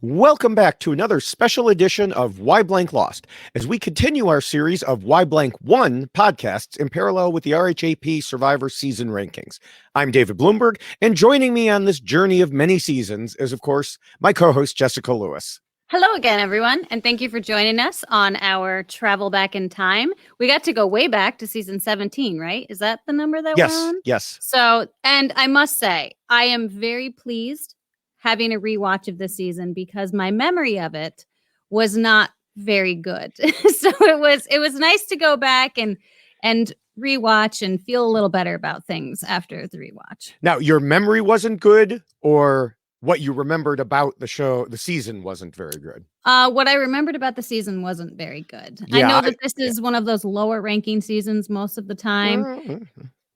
Welcome back to another special edition of Why Blank Lost, as we continue our series of Why Blank Won podcasts in parallel with the RHAP Survivor season rankings. I'm David Bloomberg, and joining me on this journey of many seasons is, of course, my co-host Jessica Lewis. Hello again, everyone, and thank you for joining us on our travel back in time. We got to go way back to season 17, right? Is that the number that we're on? Yes. So, and I must say, I am very pleased having a rewatch of this season because my memory of it was not very good. So it was nice to go back and rewatch and feel a little better about things after the rewatch. Now, your memory wasn't good, or what you remembered about the show, the season wasn't very good? What I remembered about the season wasn't very good. Yeah, I know that this is one of those lower ranking seasons most of the time.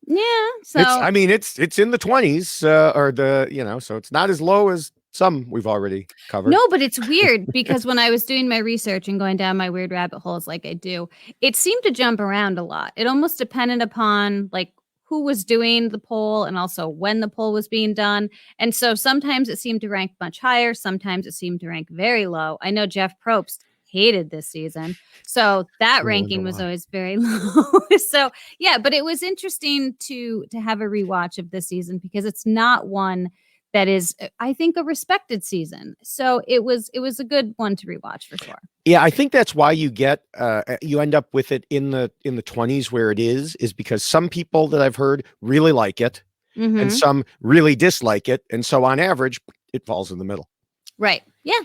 Yeah, so it's in the 20s, so it's not as low as some we've already covered. No, but it's weird because when I was doing my research and going down my weird rabbit holes like I do, it seemed to jump around a lot. It almost depended upon like who was doing the poll and also when the poll was being done. And so sometimes it seemed to rank much higher. Sometimes it seemed to rank very low. I know Jeff Probst hated this season. So that ranking was always very low. So yeah, but it was interesting to have a rewatch of this season because it's not one that is, I think, a respected season. So it was a good one to rewatch for sure. Yeah, I think that's why you end up with it in the 20s where it is because some people that I've heard really like it and some really dislike it. And so on average, it falls in the middle. Right. Yeah.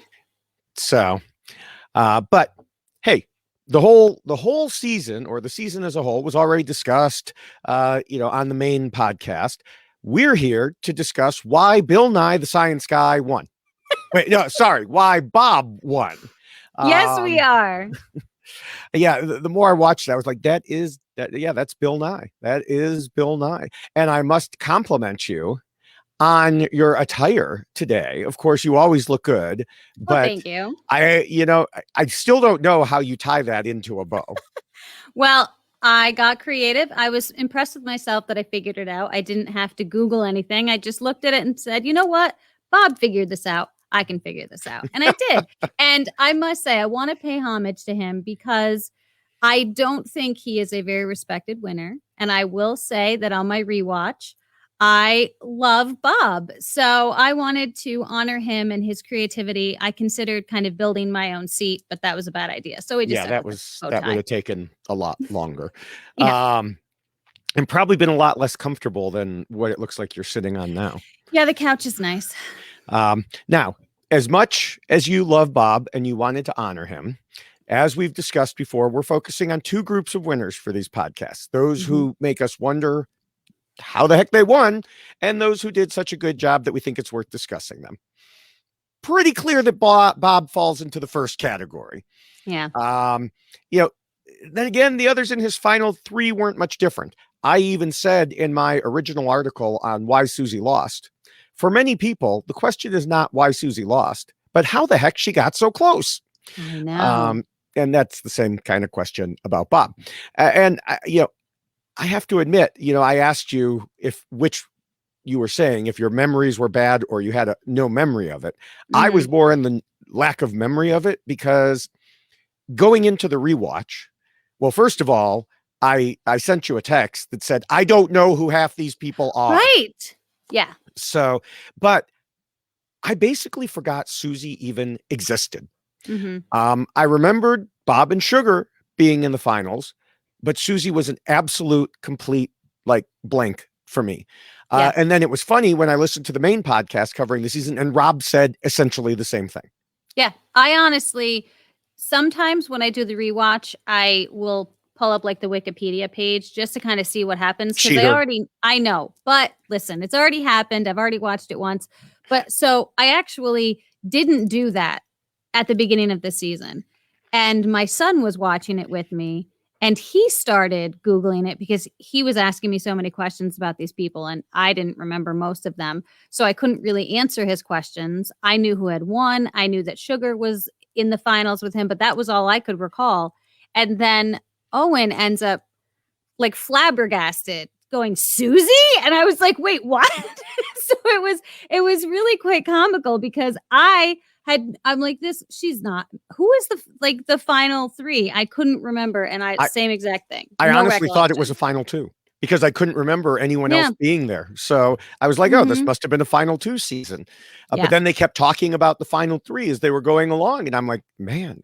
So but hey, the whole season, or the season as a whole, was already discussed, on the main podcast. We're here to discuss why Bill Nye the Science Guy won. Wait, no, sorry, why Bob won. Yes, we are. Yeah, the more I watched that, I was like, that's Bill Nye. That is Bill Nye. And I must compliment you on your attire today. Of course, you always look good, but thank you. I still don't know how you tie that into a bow. Well, I got creative. I was impressed with myself that I figured it out. I didn't have to Google anything. I just looked at it and said, you know what? Bob figured this out. I can figure this out. And I did. And I must say, I want to pay homage to him because I don't think he is a very respected winner. And I will say that on my rewatch, I love Bob. So I wanted to honor him and his creativity. I considered kind of building my own seat, but that was a bad idea. So we just that would have taken a lot longer. Yeah. And probably been a lot less comfortable than what it looks like you're sitting on now. Yeah, the couch is nice. Now, as much as you love Bob and you wanted to honor him, as we've discussed before, we're focusing on two groups of winners for these podcasts. Those who make us wonder how the heck they won, and those who did such a good job that we think it's worth discussing them. Pretty clear that Bob falls into the first category. Yeah. Then again, the others in his final three weren't much different. I even said in my original article on why Susie lost, for many people, the question is not why Susie lost, but how the heck she got so close. I know. And that's the same kind of question about Bob. I have to admit, I asked you which you were saying, if your memories were bad or you had no memory of it. I was more in the lack of memory of it because going into the rewatch, well, first of all, I sent you a text that said, I don't know who half these people are. Right. Yeah. So, but I basically forgot Susie even existed. I remembered Bob and Sugar being in the finals, but Susie was an absolute complete blank for me. Yeah. And then it was funny when I listened to the main podcast covering the season and Rob said essentially the same thing. Yeah. I honestly, sometimes when I do the rewatch, I will pull up the Wikipedia page just to kind of see what happens. Because I know, but listen, it's already happened. I've already watched it once. But so I actually didn't do that at the beginning of the season. And my son was watching it with me. And he started Googling it because he was asking me so many questions about these people and I didn't remember most of them. So I couldn't really answer his questions. I knew who had won. I knew that Sugar was in the finals with him, but that was all I could recall. And then Owen ends up flabbergasted going, Susie? And I was like, wait, what? So it was really quite comical because I I'm like this. She's not. Who is the final three? I couldn't remember, and same exact thing. I honestly thought it was a final two because I couldn't remember anyone else being there. So I was like, oh, this must have been a final two season. But then they kept talking about the final three as they were going along, and I'm like, man,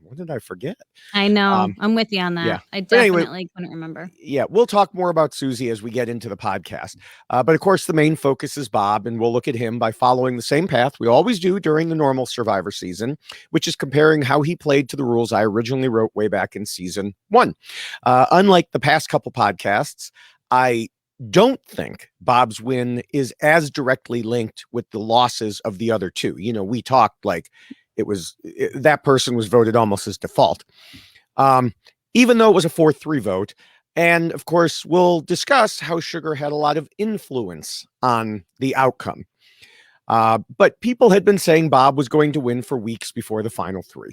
what did I forget? I know. I'm with you on that. Yeah. I definitely couldn't remember. Yeah, we'll talk more about Susie as we get into the podcast. But of course, the main focus is Bob, and we'll look at him by following the same path we always do during the normal Survivor season, which is comparing how he played to the rules I originally wrote way back in season 1. Unlike the past couple podcasts, I don't think Bob's win is as directly linked with the losses of the other two. You know, we talked like that person was voted almost as default. Even though it was a 4-3 vote. And of course, we'll discuss how Sugar had a lot of influence on the outcome. But people had been saying Bob was going to win for weeks before the final 3.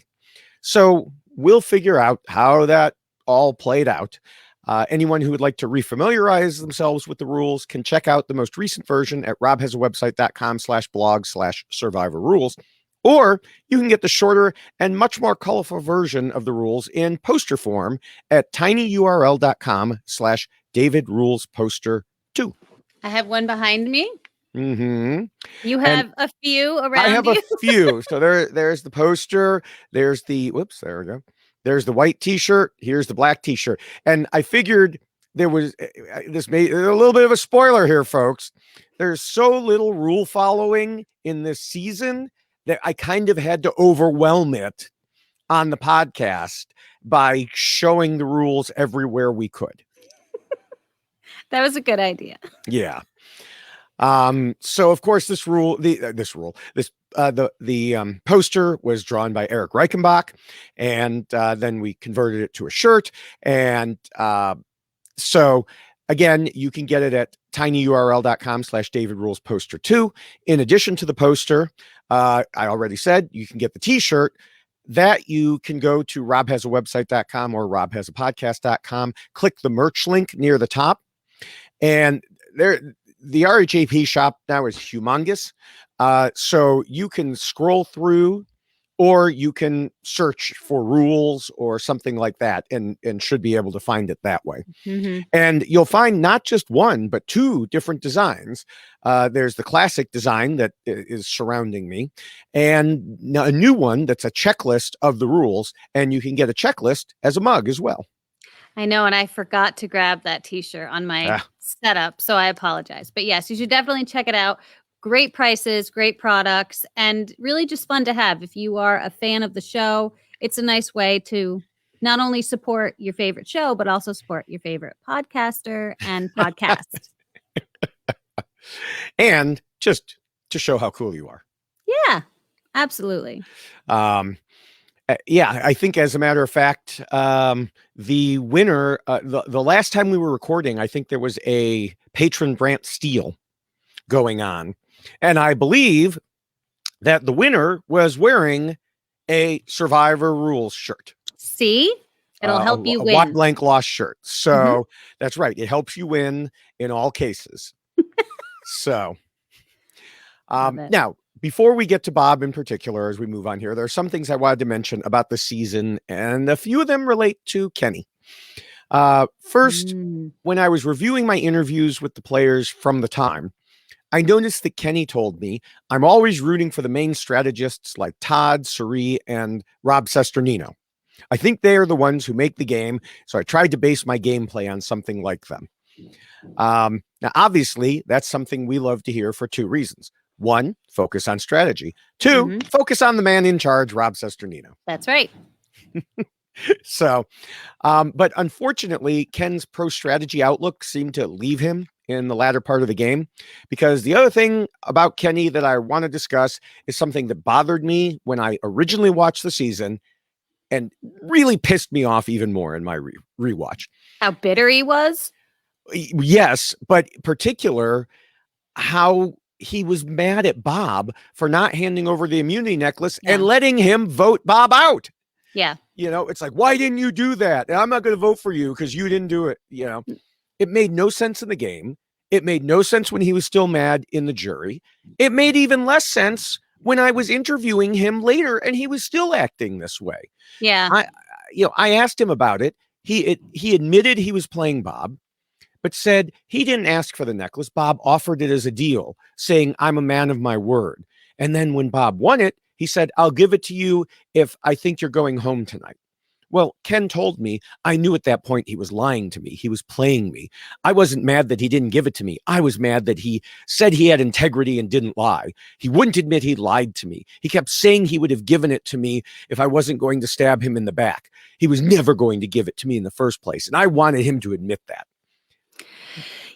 So we'll figure out how that all played out. Anyone who would like to refamiliarize themselves with the rules can check out the most recent version at robhasawebsite.com/blog/survivor rules. Or you can get the shorter and much more colorful version of the rules in poster form at tinyurl.com/DavidRulesPoster2. I have one behind me. Mm-hmm. You have a few around. I have a few. So there's the poster. There's the there we go. There's the white T-shirt. Here's the black T-shirt. And I figured there was this made a little bit of a spoiler here, folks. There's so little rule following in this season that I kind of had to overwhelm it on the podcast by showing the rules everywhere we could. That was a good idea. Yeah. So of course the poster was drawn by Eric Reichenbach, and then we converted it to a shirt. And so again, you can get it at tinyurl.com/DavidRulesPoster2. In addition to the poster, I already said you can get the T-shirt. That you can go to robhasawebsite.com or robhasapodcast.com, click the merch link near the top, and the RHAP shop now is humongous. So you can scroll through, or you can search for rules or something like that, and should be able to find it that way. Mm-hmm. And you'll find not just one, but 2 different designs. There's the classic design that is surrounding me, and a new one that's a checklist of the rules, and you can get a checklist as a mug as well. I know, and I forgot to grab that T-shirt on my setup, so I apologize. But yes, you should definitely check it out. Great prices, great products, and really just fun to have. If you are a fan of the show, it's a nice way to not only support your favorite show, but also support your favorite podcaster and podcast. And just to show how cool you are. Yeah, absolutely. Yeah, I think as a matter of fact, the winner, the last time we were recording, I think there was a patron Brant Steele going on. And I believe that the winner was wearing a Survivor Rules shirt. See? It'll help you win. A blank loss shirt. So that's right. It helps you win in all cases. So now, before we get to Bob in particular, as we move on here, there are some things I wanted to mention about the season, and a few of them relate to Kenny. First, when I was reviewing my interviews with the players from the time, I noticed that Kenny told me I'm always rooting for the main strategists like Todd, Suri, and Rob Sesternino. I think they are the ones who make the game, so I tried to base my gameplay on something like them. Now, obviously, that's something we love to hear for 2 reasons. 1, focus on strategy. 2, focus on the man in charge, Rob Sesternino. That's right. So, but unfortunately, Ken's pro strategy outlook seemed to leave him in the latter part of the game, because the other thing about Kenny that I want to discuss is something that bothered me when I originally watched the season and really pissed me off even more in my rewatch. How bitter he was? Yes, but particular how he was mad at Bob for not handing over the immunity necklace and letting him vote Bob out. Yeah. You know, it's like, why didn't you do that? And I'm not going to vote for you because you didn't do it. You know, it made no sense in the game. It made no sense when he was still mad in the jury. It made even less sense when I was interviewing him later, and he was still acting this way. Yeah. I asked him about it. He admitted he was playing Bob, but said he didn't ask for the necklace. Bob offered it as a deal, saying, I'm a man of my word. And then when Bob won it, he said, I'll give it to you if I think you're going home tonight. Well, Ken told me, I knew at that point he was lying to me. He was playing me. I wasn't mad that he didn't give it to me. I was mad that he said he had integrity and didn't lie. He wouldn't admit he lied to me. He kept saying he would have given it to me if I wasn't going to stab him in the back. He was never going to give it to me in the first place. And I wanted him to admit that.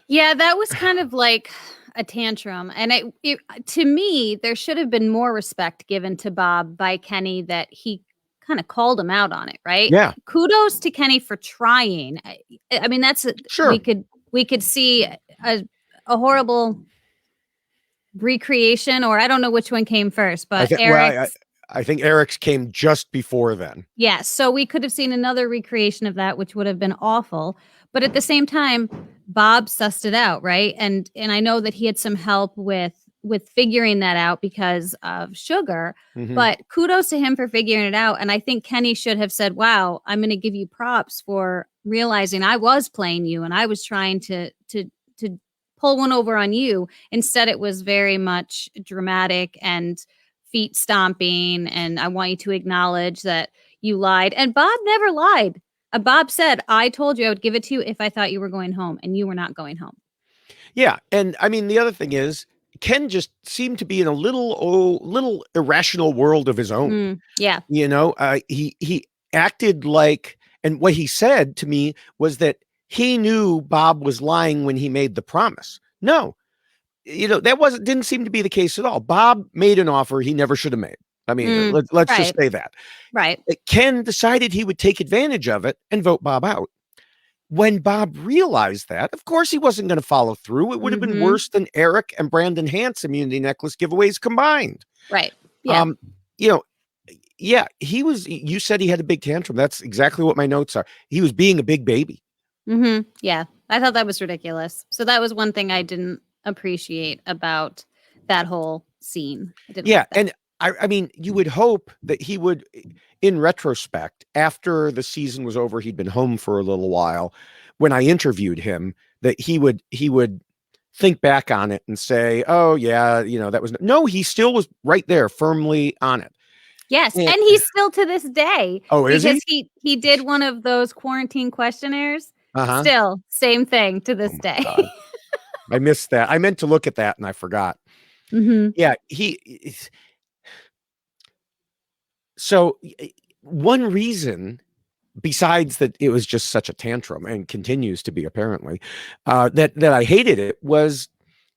Yeah, that was kind of like a tantrum. And to me, there should have been more respect given to Bob by Kenny, that he kind of called him out on it, right? Yeah. Kudos to Kenny for trying. I mean, Sure. We could see a horrible recreation, or I don't know which one came first, but I think Eric's came just before then. Yeah, so we could have seen another recreation of that, which would have been awful. But at the same time, Bob sussed it out, right? And I know that he had some help with figuring that out because of Sugar. Mm-hmm. But kudos to him for figuring it out. And I think Kenny should have said, wow, I'm going to give you props for realizing I was playing you and I was trying to pull one over on you. Instead, it was very much dramatic and feet stomping. And I want you to acknowledge that you lied. And Bob never lied. Bob said, I told you I would give it to you if I thought you were going home, and you were not going home. Yeah. And I mean, the other thing is, Ken just seemed to be in a little irrational world of his own. Yeah. He acted like, and what he said to me was that he knew Bob was lying when he made the promise. No, that didn't seem to be the case at all. Bob made an offer he never should have made. I mean, let's just say that. Right. Ken decided he would take advantage of it and vote Bob out. When Bob realized that, of course, he wasn't going to follow through. It would have been worse than Eric and Brandon Hant's immunity necklace giveaways combined. Right. Yeah. Yeah, you said he had a big tantrum. That's exactly what my notes are. He was being a big baby. Mm-hmm. Yeah. I thought that was ridiculous. So that was one thing I didn't appreciate about that whole scene. And I mean, you would hope that he would, in retrospect, after the season was over, he'd been home for a little while. When I interviewed him, that he would think back on it and say, "Oh yeah, that was no." He still was right there, firmly on it. Yes, and he's still to this day. Oh, is he? Because he did one of those quarantine questionnaires. Uh-huh. Still, same thing to this day. I missed that. I meant to look at that and I forgot. Mm-hmm. Yeah, So one reason, besides that it was just such a tantrum and continues to be apparently, that I hated it was,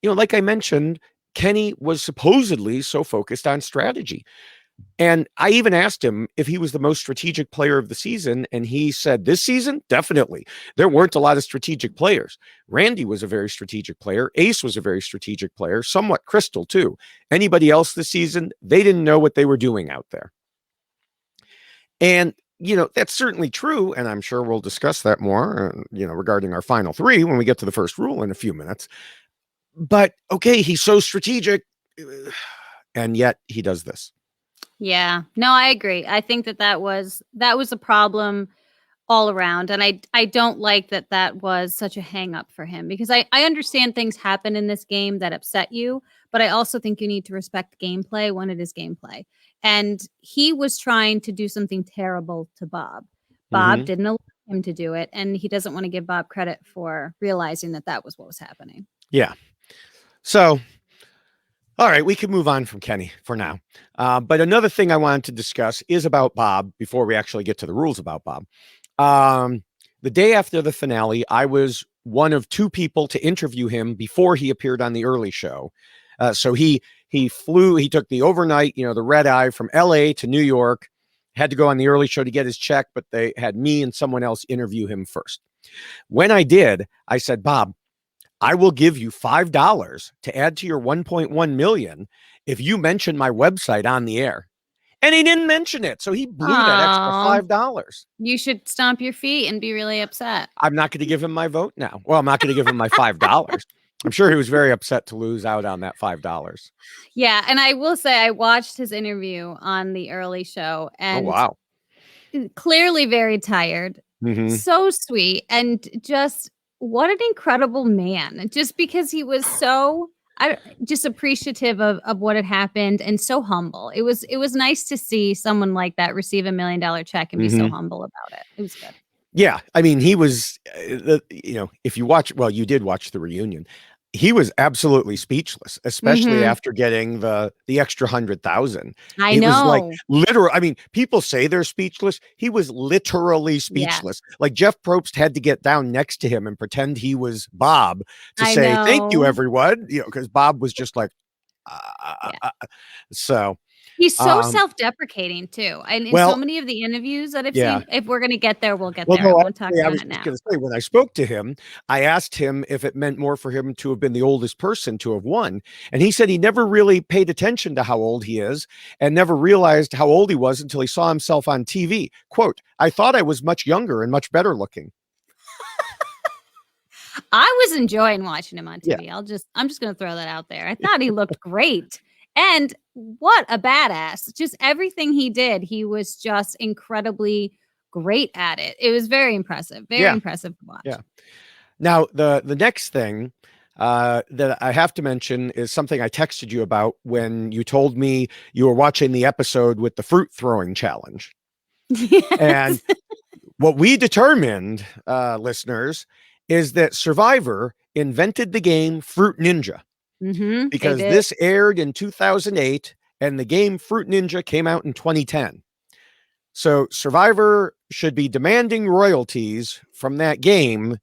like I mentioned, Kenny was supposedly so focused on strategy. And I even asked him if he was the most strategic player of the season. And he said, this season, definitely. There weren't a lot of strategic players. Randy was a very strategic player. Ace was a very strategic player, somewhat Crystal too. Anybody else this season, they didn't know what they were doing out there. And, that's certainly true. And I'm sure we'll discuss that more, regarding our final three when we get to the first rule in a few minutes. But, okay, he's so strategic. And yet he does this. Yeah, no, I agree. I think that was a problem all around. And I don't like that was such a hang up for him, because I understand things happen in this game that upset you, but I also think you need to respect gameplay when it is gameplay. And he was trying to do something terrible to Bob. Bob didn't allow him to do it. And he doesn't want to give Bob credit for realizing that was what was happening. Yeah. So, all right, we can move on from Kenny for now. But another thing I wanted to discuss is about Bob before we actually get to the rules about Bob. The day after the finale, I was one of two people to interview him before he appeared on the early show. So he took the overnight, the red eye from LA to New York, had to go on the early show to get his check, but they had me and someone else interview him first. When I did, I said, Bob, I will give you $5 to add to your 1.1 million if you mention my website on the air. And he didn't mention it. So he blew that extra $5. You should stomp your feet and be really upset. I'm not going to give him my vote now. Well, I'm not going to give him my $5. I'm sure he was very upset to lose out on that $5. Yeah, and I will say I watched his interview on the early show, Oh, and wow. clearly very tired. Mhm. So sweet, and just what an incredible man. Just because he was so just appreciative of what had happened and so humble. It was nice to see someone like that receive $1 million check and be so humble about it. It was good. Yeah, I mean, he was, if you watch, well, you did watch the reunion. He was absolutely speechless, especially after getting the extra 100,000. I It was like know. literal. I mean, people say they're speechless. He was literally speechless. Like Jeff Probst had to get down next to him and pretend he was Bob to I say, "Thank you, know. everyone," because Bob was just like, so. He's so self-deprecating too. And in so Well, many of the interviews that I've yeah. seen, if we're gonna get there, we'll get Well, there. I no, won't talk actually, I about was it just now. gonna say, when I spoke to him, I asked him if it meant more for him to have been the oldest person to have won, and he said he never really paid attention to how old he is and never realized how old he was until he saw himself on TV. Quote, "I thought I was much younger and much better looking." I was enjoying watching him on Yeah. TV. I'm just gonna throw that out there. I thought he looked great. And what a badass. Just everything he did, he was just incredibly great at it. It was very impressive. Very Yeah. impressive to watch. Yeah. Now, the next thing that I have to mention is something I texted you about when you told me you were watching the episode with the fruit throwing challenge. Yes. And what we determined, listeners, is that Survivor invented the game Fruit Ninja because this aired in 2008 and the game Fruit Ninja came out in 2010. So Survivor should be demanding royalties from that game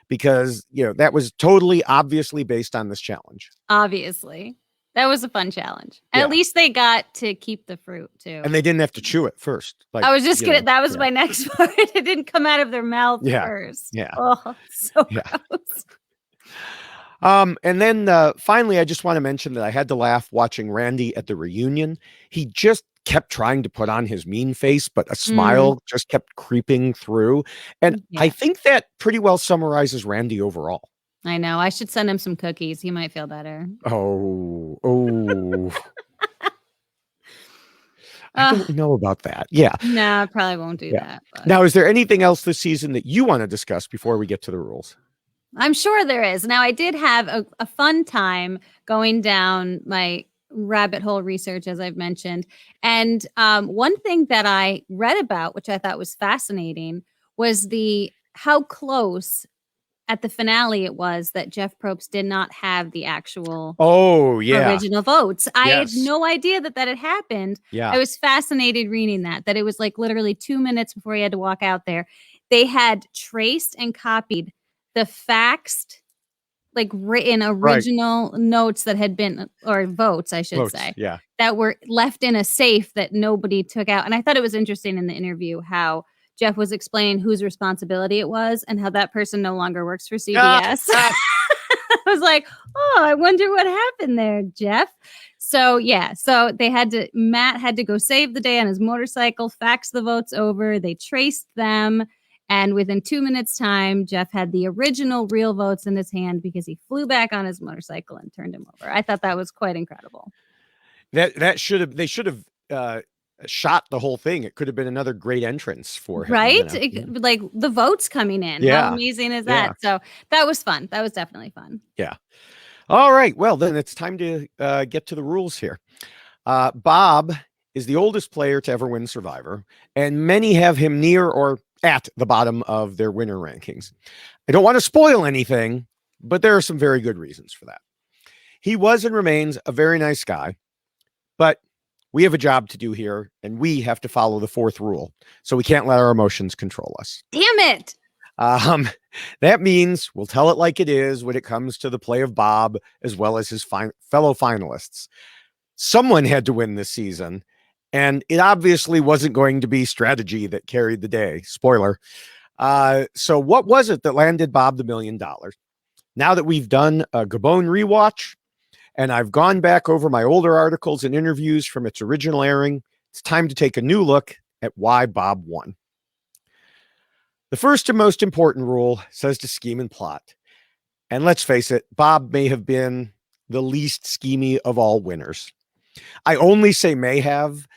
because, that was totally obviously based on this challenge. Obviously. That was a fun challenge. Yeah. At least they got to keep the fruit too. And they didn't have to chew it first. Like, I was just kidding. That was my next part. It didn't come out of their mouth first. Yeah. Oh, so gross. And then finally, I just want to mention that I had to laugh watching Randy at the reunion. He just kept trying to put on his mean face, but a smile just kept creeping through. And I think that pretty well summarizes Randy overall. I know. I should send him some cookies. He might feel better. Oh. I don't know about that. Yeah. No, I probably won't do that. But. Now, is there anything else this season that you want to discuss before we get to the rules? I'm sure there is. Now, I did have a fun time going down my rabbit hole research, as I've mentioned. And one thing that I read about, which I thought was fascinating, was how close at the finale it was that Jeff Probst did not have the actual original votes. I had no idea that had happened. Yeah. I was fascinated reading that it was like literally 2 minutes before he had to walk out there. They had traced and copied the faxed, like written original notes that had been, or votes, I should say, that were left in a safe that nobody took out. And I thought it was interesting in the interview how Jeff was explaining whose responsibility it was and how that person no longer works for CBS. I was like, oh, I wonder what happened there, Jeff. So Matt had to go save the day on his motorcycle, fax the votes over. They traced them. And within 2 minutes time, Jeff had the original real votes in his hand because he flew back on his motorcycle and turned him over. I thought that was quite incredible. They should have shot the whole thing. It could have been another great entrance for him. Right? Like the votes coming in. Yeah. How amazing is that? So that was fun. That was definitely fun. Yeah. All right. Well, then it's time to get to the rules here. Bob is the oldest player to ever win Survivor, and many have him near or at the bottom of their winner rankings. I don't want to spoil anything, but there are some very good reasons for that. He was and remains a very nice guy, but we have a job to do here, and we have to follow the fourth rule. So we can't let our emotions control us. Damn it. That means we'll tell it like it is when it comes to the play of Bob, as well as his fellow finalists. Someone had to win this season, and it obviously wasn't going to be strategy that carried the day. Spoiler. So what was it that landed Bob the $1 million? Now that we've done a Gabon rewatch, and I've gone back over my older articles and interviews from its original airing, it's time to take a new look at why Bob won. The first and most important rule says to scheme and plot. And let's face it, Bob may have been the least schemy of all winners. I only say may have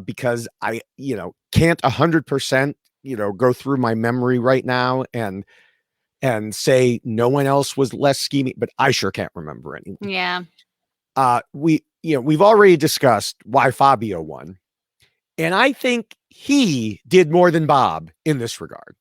because I, can't 100%, go through my memory right now and say no one else was less schemy, but I sure can't remember anyone. Yeah. We've already discussed why Fabio won, and I think he did more than Bob in this regard.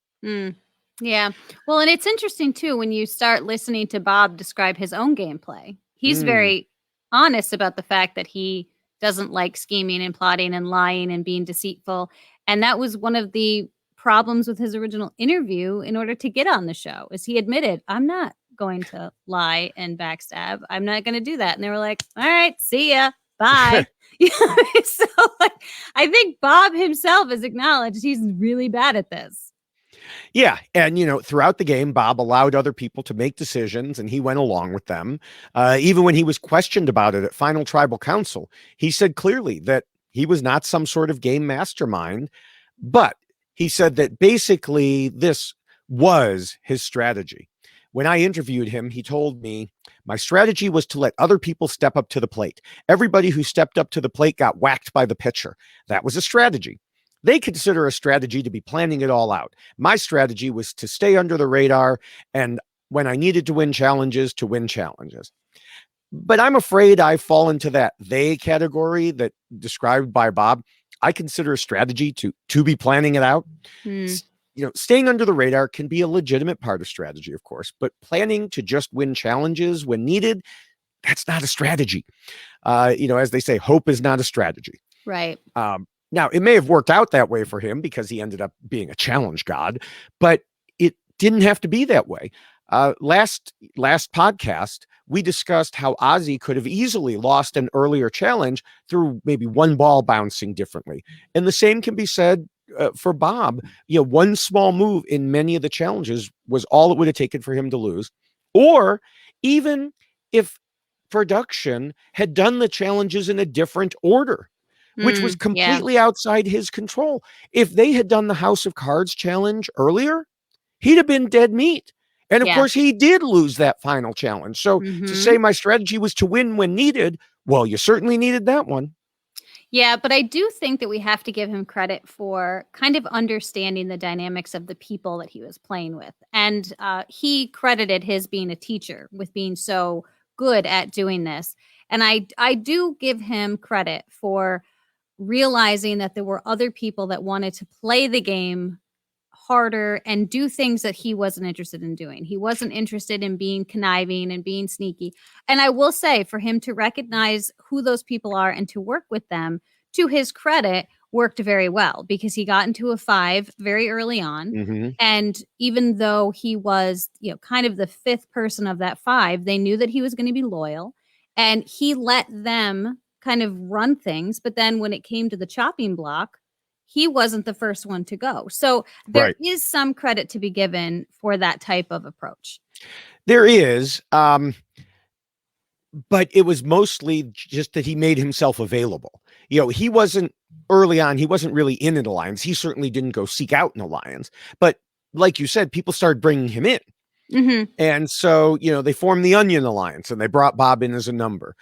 Yeah. Well, and it's interesting too when you start listening to Bob describe his own gameplay. He's very honest about the fact that he doesn't like scheming and plotting and lying and being deceitful. And that was one of the problems with his original interview in order to get on the show, is he admitted, I'm not going to lie and backstab. I'm not going to do that. And they were like, all right, see ya. Bye. So I think Bob himself has acknowledged he's really bad at this. Yeah. And, throughout the game, Bob allowed other people to make decisions and he went along with them. Even when he was questioned about it at Final Tribal Council, he said clearly that he was not some sort of game mastermind, but he said that basically this was his strategy. When I interviewed him, he told me, my strategy was to let other people step up to the plate. Everybody who stepped up to the plate got whacked by the pitcher. That was a strategy. They consider a strategy to be planning it all out. My strategy was to stay under the radar, and when I needed to win challenges, to win challenges. But I'm afraid I fall into that they category that described by Bob. I consider a strategy to be planning it out. Staying under the radar can be a legitimate part of strategy, of course, but planning to just win challenges when needed, that's not a strategy. As they say, hope is not a strategy. Right. Now, it may have worked out that way for him because he ended up being a challenge god, but it didn't have to be that way. Last podcast, we discussed how Ozzy could have easily lost an earlier challenge through maybe one ball bouncing differently. And the same can be said for Bob. One small move in many of the challenges was all it would have taken for him to lose. Or even if production had done the challenges in a different order, which was completely outside his control. If they had done the House of Cards challenge earlier, he'd have been dead meat. And of course, he did lose that final challenge. So to say my strategy was to win when needed, well, you certainly needed that one. Yeah, but I do think that we have to give him credit for kind of understanding the dynamics of the people that he was playing with. And he credited his being a teacher with being so good at doing this. And I do give him credit for realizing that there were other people that wanted to play the game harder and do things that he wasn't interested in doing. He wasn't interested in being conniving and being sneaky. And I will say, for him to recognize who those people are and to work with them, to his credit, worked very well, because he got into a 5 very early on. And even though he was, kind of the 5th person of that 5, they knew that he was going to be loyal, and he let them kind of run things. But then when it came to the chopping block, he wasn't the first one to go. So there is some credit to be given for that type of approach. There is, but it was mostly just that he made himself available. He wasn't early on. He wasn't really in an alliance. He certainly didn't go seek out an alliance. But like you said, people started bringing him in. And so, they formed the Onion Alliance and they brought Bob in as a number.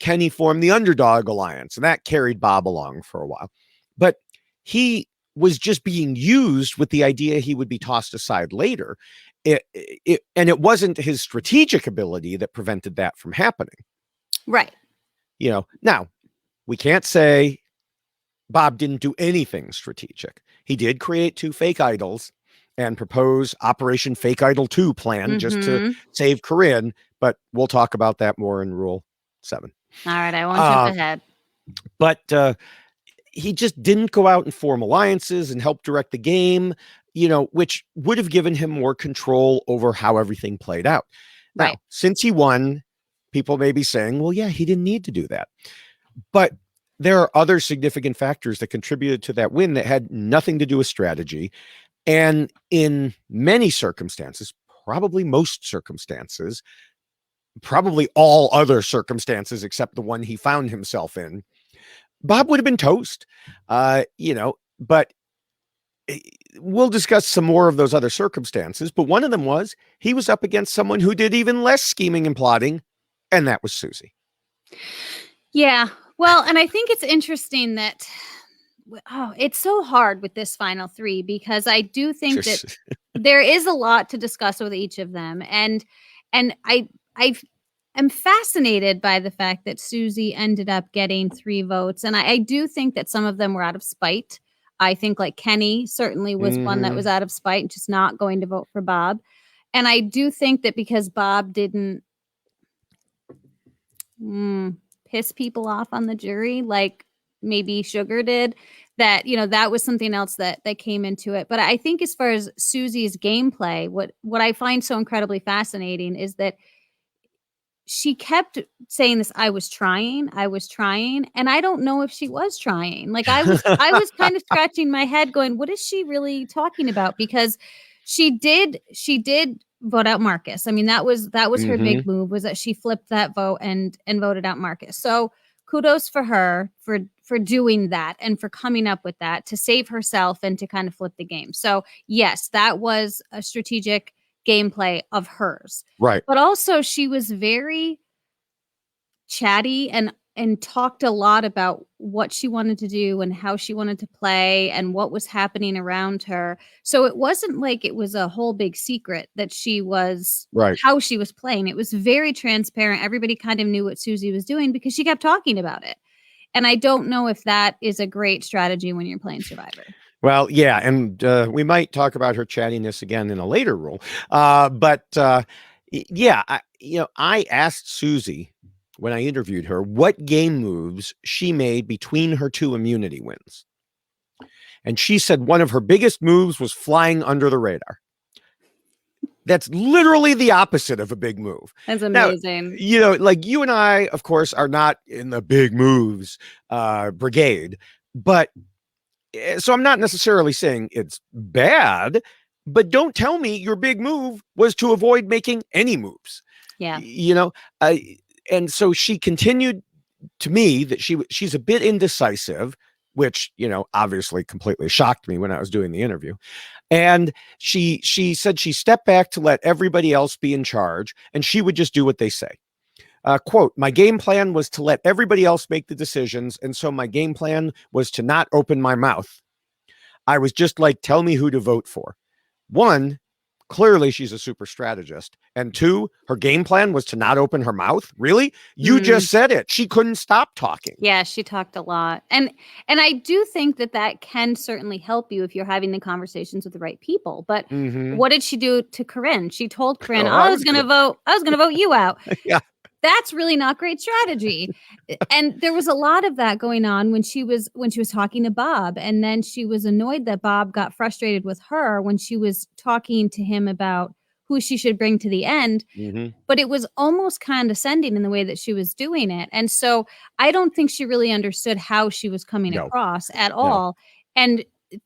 Kenny formed the Underdog Alliance and that carried Bob along for a while. But he was just being used with the idea he would be tossed aside later. And it wasn't his strategic ability that prevented that from happening. Right. Now we can't say Bob didn't do anything strategic. He did create 2 fake idols and propose Operation Fake Idol 2 plan just to save Corinne, but we'll talk about that more in Rule 7. All right, I won't jump ahead. But he just didn't go out and form alliances and help direct the game, which would have given him more control over how everything played out. Now, since he won, people may be saying, well, yeah, he didn't need to do that. But there are other significant factors that contributed to that win that had nothing to do with strategy. And in many circumstances, probably most circumstances, probably all other circumstances except the one he found himself in, Bob would have been toast, but we'll discuss some more of those other circumstances, but one of them was he was up against someone who did even less scheming and plotting, and that was Susie. Yeah. Well, and I think it's interesting that it's so hard with this final three, because I do think that there is a lot to discuss with each of them. And I am fascinated by the fact that Susie ended up getting 3 votes. And I do think that some of them were out of spite. I think like Kenny certainly was one that was out of spite, just not going to vote for Bob. And I do think that because Bob didn't piss people off on the jury like maybe Sugar did, that that was something else that came into it. But I think as far as Susie's gameplay, what I find so incredibly fascinating is that she kept saying this, I was trying, and I don't know if she was trying. Like I was kind of scratching my head going, what is she really talking about? Because she did vote out Marcus. I mean, that was her big move, was that she flipped that vote and voted out Marcus. So kudos for her for doing that and for coming up with that to save herself and to kind of flip the game. So yes, that was a strategic gameplay of hers. Right. But also she was very chatty and talked a lot about what she wanted to do and how she wanted to play and what was happening around her. So it wasn't like it was a whole big secret that she was how she was playing. It was very transparent. Everybody kind of knew what Susie was doing because she kept talking about it. And I don't know if that is a great strategy when you're playing Survivor. Well, yeah, and we might talk about her chattiness again in a later rule. But yeah, I asked Susie when I interviewed her what game moves she made between her 2 immunity wins. And she said one of her biggest moves was flying under the radar. That's literally the opposite of a big move. That's amazing. Now, like you and I, of course, are not in the big moves brigade, but so I'm not necessarily saying it's bad, but don't tell me your big move was to avoid making any moves. Yeah. And so she continued to me that she's a bit indecisive, which, obviously completely shocked me when I was doing the interview. And she said she stepped back to let everybody else be in charge and she would just do what they say. Quote, my game plan was to let everybody else make the decisions. And so my game plan was to not open my mouth. I was just like, tell me who to vote for. 1, clearly she's a super strategist. And 2, her game plan was to not open her mouth. Really? You just said it. She couldn't stop talking. Yeah, she talked a lot. And I do think that can certainly help you if you're having the conversations with the right people. But what did she do to Corinne? She told Corinne, I was going to vote you out. Yeah. That's really not great strategy. And there was a lot of that going on when she was talking to Bob. And then she was annoyed that Bob got frustrated with her when she was talking to him about who she should bring to the end. But it was almost condescending in the way that she was doing it. And so I don't think she really understood how she was coming across at all. And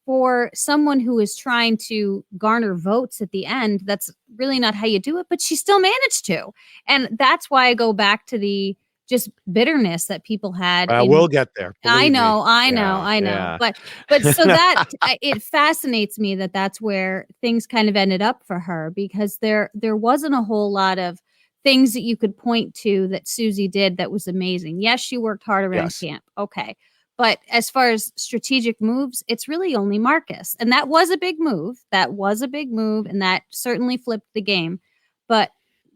for someone who is trying to garner votes at the end, that's really not how you do it, but she still managed to. And that's why I go back to the just bitterness that people had. We'll get there. I know. Yeah. But so that it fascinates me that that's where things kind of ended up for her, because there wasn't a whole lot of things that you could point to that Susie did that was amazing. Yes, she worked hard around camp. Okay. But as far as strategic moves, it's really only Marcus. And that was a big move. And that certainly flipped the game. But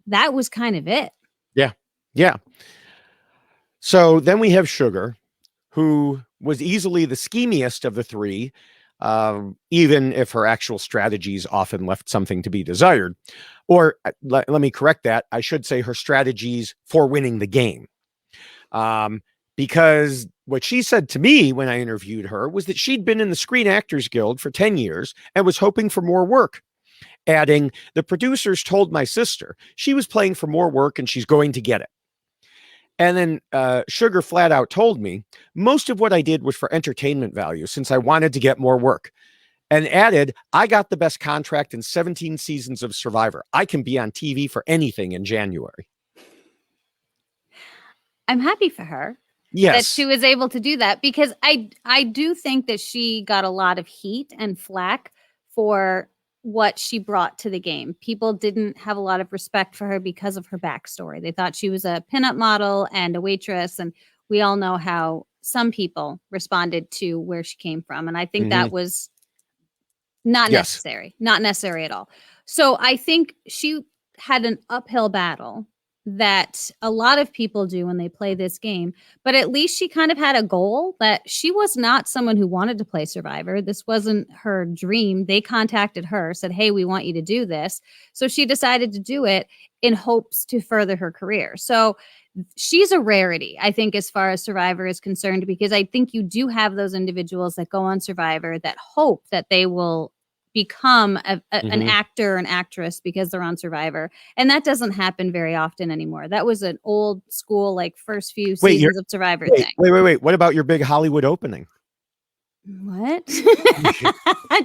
that was kind of it. Yeah. Yeah. So then we have Sugar, who was easily the schemiest of the 3, even if her actual strategies often left something to be desired. Or let me correct that. I should say her strategies for winning the game. Because what she said to me when I interviewed her was that she'd been in the Screen Actors Guild for 10 years and was hoping for more work. Adding, the producers told my sister she was playing for more work and she's going to get it. And then Sugar flat out told me most of what I did was for entertainment value since I wanted to get more work. And added, I got the best contract in 17 seasons of Survivor. I can be on TV for anything in January. I'm happy for her. that she was able to do that, because I do think that she got a lot of heat and flack for what she brought to the game. People didn't have a lot of respect for her because of her backstory. They thought she was a pinup model and a waitress, and we all know how some people responded to where she came from. And I think that was not necessary at all. So I think she had an uphill battle that a lot of people do when they play this game, but at least she kind of had a goal. That she was not someone who wanted to play Survivor. This wasn't her dream. They contacted her, said, hey, we want you to do this. So she decided to do it in hopes to further her career. So she's a rarity, I think, as far as Survivor is concerned, because I think you do have those individuals that go on Survivor that hope that they will become an actor or an actress because they're on Survivor. And that doesn't happen very often anymore. That was an old school, like, first few seasons of Survivor thing. Wait. What about your big Hollywood opening? What?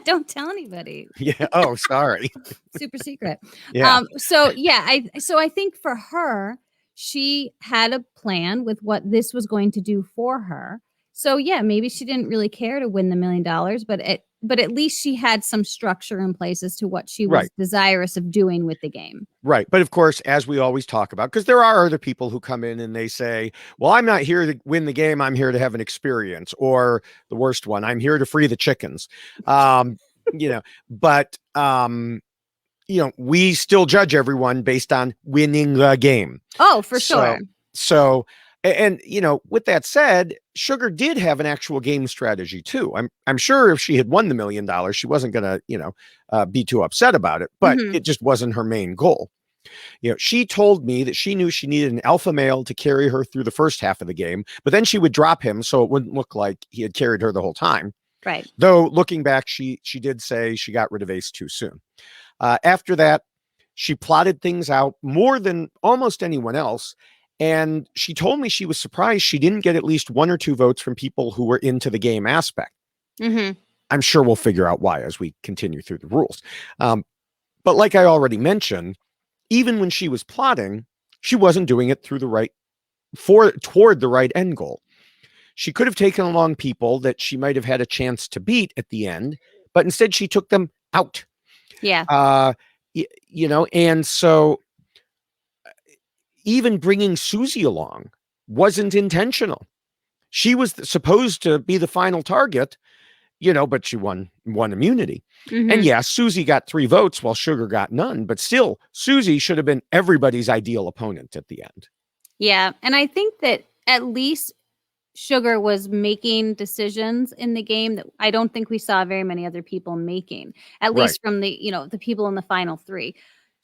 Don't tell anybody. Yeah. Oh, sorry. Super secret. Yeah. So I think for her, she had a plan with what this was going to do for her. So yeah, maybe she didn't really care to win the $1 million, but at least she had some structure in place as to what she was desirous of doing with the game. Right. But of course, as we always talk about, because there are other people who come in and they say, well, I'm not here to win the game. I'm here to have an experience. Or the worst one, I'm here to free the chickens. We still judge everyone based on winning the game. Oh, for sure. So, and with that said, Sugar did have an actual game strategy too. I'm sure if she had won the $1 million, she wasn't going to, be too upset about it, but it just wasn't her main goal. She told me that she knew she needed an alpha male to carry her through the first half of the game, but then she would drop him so it wouldn't look like he had carried her the whole time. Right. Though looking back, she did say she got rid of Ace too soon. After that, she plotted things out more than almost anyone else. And she told me she was surprised she didn't get at least 1 or 2 votes from people who were into the game aspect. I'm sure we'll figure out why as we continue through the rules. But like I already mentioned, even when she was plotting, she wasn't doing it toward the right end goal. She could have taken along people that she might have had a chance to beat at the end, but instead she took them out. Yeah. And so even bringing Susie along wasn't intentional. She was supposed to be the final target, but she won immunity. And yeah, Susie got 3 votes while Sugar got none, but still Susie should have been everybody's ideal opponent at the end. Yeah. And I think that at least Sugar was making decisions in the game that I don't think we saw very many other people making, at least from the people in the final 3.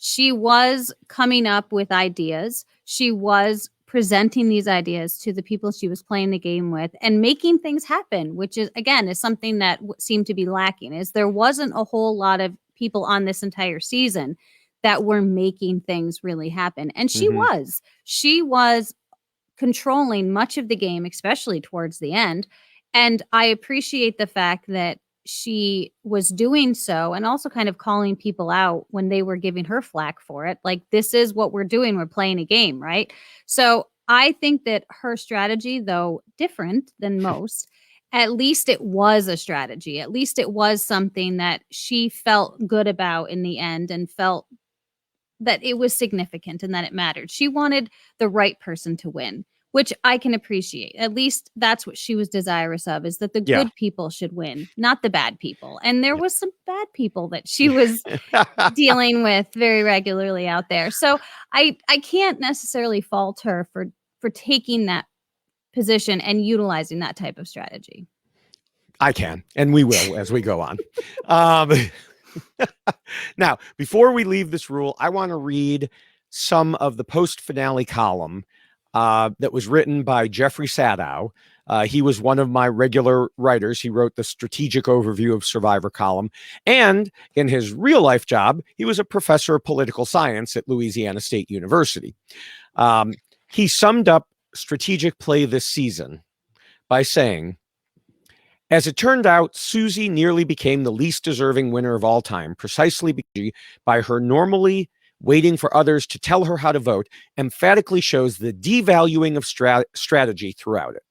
She was coming up with ideas. She was presenting these ideas to the people she was playing the game with and making things happen, which is something that seemed to be lacking. Is there wasn't a whole lot of people on this entire season that were making things really happen. And she was controlling much of the game, especially towards the end. And I appreciate the fact that she was doing so and also kind of calling people out when they were giving her flack for it. Like, this is what we're doing. We're playing a game, right? So I think that her strategy, though different than most, at least it was a strategy. At least it was something that she felt good about in the end and felt that it was significant and that it mattered. She wanted the right person to win, which I can appreciate. At least that's what she was desirous of, is that the good people should win, not the bad people. And there was some bad people that she was dealing with very regularly out there. So I can't necessarily fault her for taking that position and utilizing that type of strategy. I can, and we will as we go on. Now, before we leave this rule, I want to read some of the post-finale column that was written by Jeffrey Sadow. He was one of my regular writers. He wrote the strategic overview of Survivor column. And in his real life job, he was a professor of political science at Louisiana State University. He summed up strategic play this season by saying, as it turned out, Susie nearly became the least deserving winner of all time, precisely by her normally waiting for others to tell her how to vote, emphatically shows the devaluing of strategy throughout it.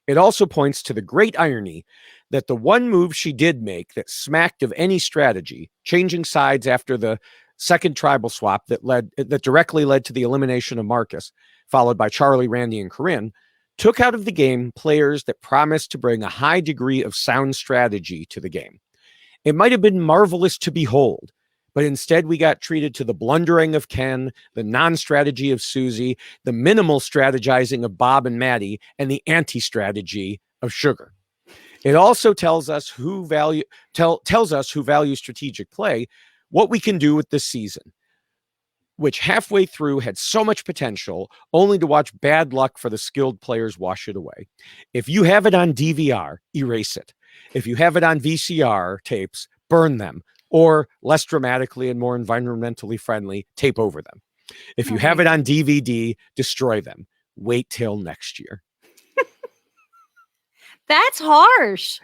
It also points to the great irony that the one move she did make that smacked of any strategy, changing sides after the second tribal swap that directly led to the elimination of Marcus, followed by Charlie, Randy, and Corinne, took out of the game players that promised to bring a high degree of sound strategy to the game. It might have been marvelous to behold, but instead we got treated to the blundering of Ken, the non-strategy of Susie, the minimal strategizing of Bob and Maddie, and the anti-strategy of Sugar. It also tells us who values strategic play, what we can do with this season, which halfway through had so much potential, only to watch bad luck for the skilled players wash it away. If you have it on DVR, erase it. If you have it on VCR tapes, burn them, or less dramatically and more environmentally friendly, tape over them. If you have it on DVD, destroy them. Wait till next year. That's harsh.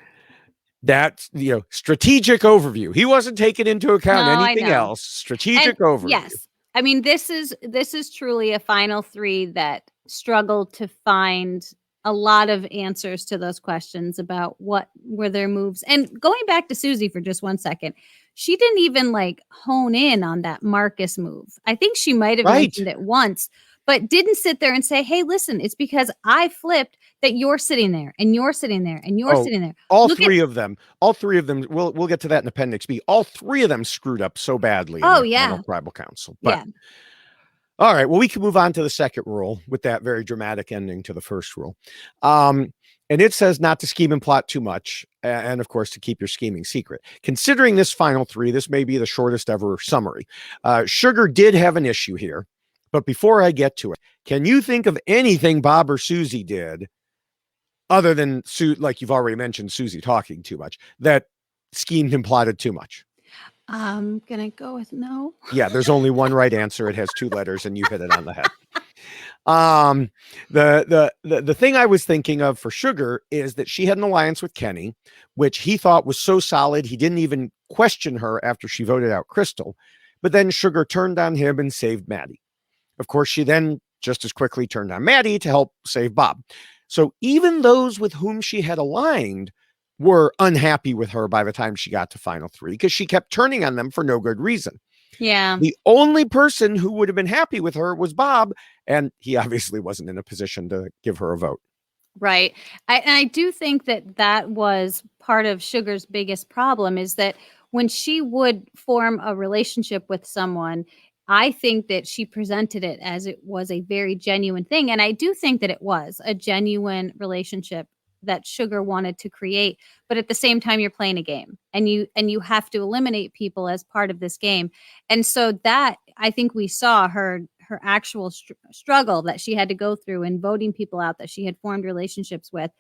That's, strategic overview. He wasn't taking into account anything else. Strategic overview. Yes. I mean, this is truly a final three that struggled to find a lot of answers to those questions about what were their moves. And going back to Susie for just 1 second, she didn't even hone in on that Marcus move. I think she might have mentioned it once, but didn't sit there and say, hey, listen, it's because I flipped that you're sitting there and you're sitting there and you're sitting there. All three of them, we'll get to that in Appendix B. All three of them screwed up so badly in the final tribal council. But all right, well, we can move on to the second rule with that very dramatic ending to the first rule. And it says not to scheme and plot too much, and of course, to keep your scheming secret. Considering this final three, this may be the shortest ever summary. Sugar did have an issue here, but before I get to it, can you think of anything Bob or Susie did other than, like you've already mentioned, Susie talking too much, that schemed and plotted too much? I'm going to go with no. Yeah, there's only one right answer. It has 2 letters and you hit it on the head. The thing I was thinking of for Sugar is that she had an alliance with Kenny, which he thought was so solid he didn't even question her after she voted out Crystal. But then Sugar turned on him and saved Maddie. Of course, she then just as quickly turned on Maddie to help save Bob. So even those with whom she had aligned were unhappy with her by the time she got to final three, because she kept turning on them for no good reason. Yeah. The only person who would have been happy with her was Bob, and he obviously wasn't in a position to give her a vote. Right. I do think that was part of Sugar's biggest problem, is that when she would form a relationship with someone, I think that she presented it as it was a very genuine thing. And I do think that it was a genuine relationship that Sugar wanted to create. But at the same time, you're playing a game, and you have to eliminate people as part of this game. And so that, I think we saw her actual struggle that she had to go through in voting people out that she had formed relationships with.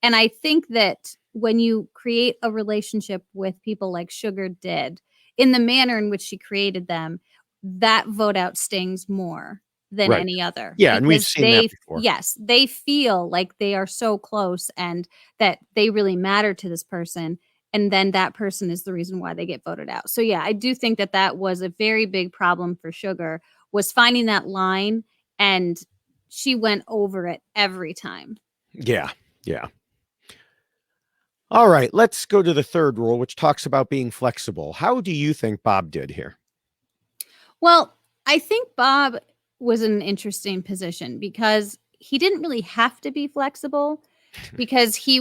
And I think that when you create a relationship with people like Sugar did, in the manner in which she created them, that vote out stings more than any other. Yeah, and we've seen that before. Yes, they feel like they are so close and that they really matter to this person. And then that person is the reason why they get voted out. So yeah, I do think that was a very big problem for Sugar, was finding that line, and she went over it every time. Yeah. All right, let's go to the third rule, which talks about being flexible. How do you think Bob did here? Well, I think Bob was in an interesting position because he didn't really have to be flexible, because he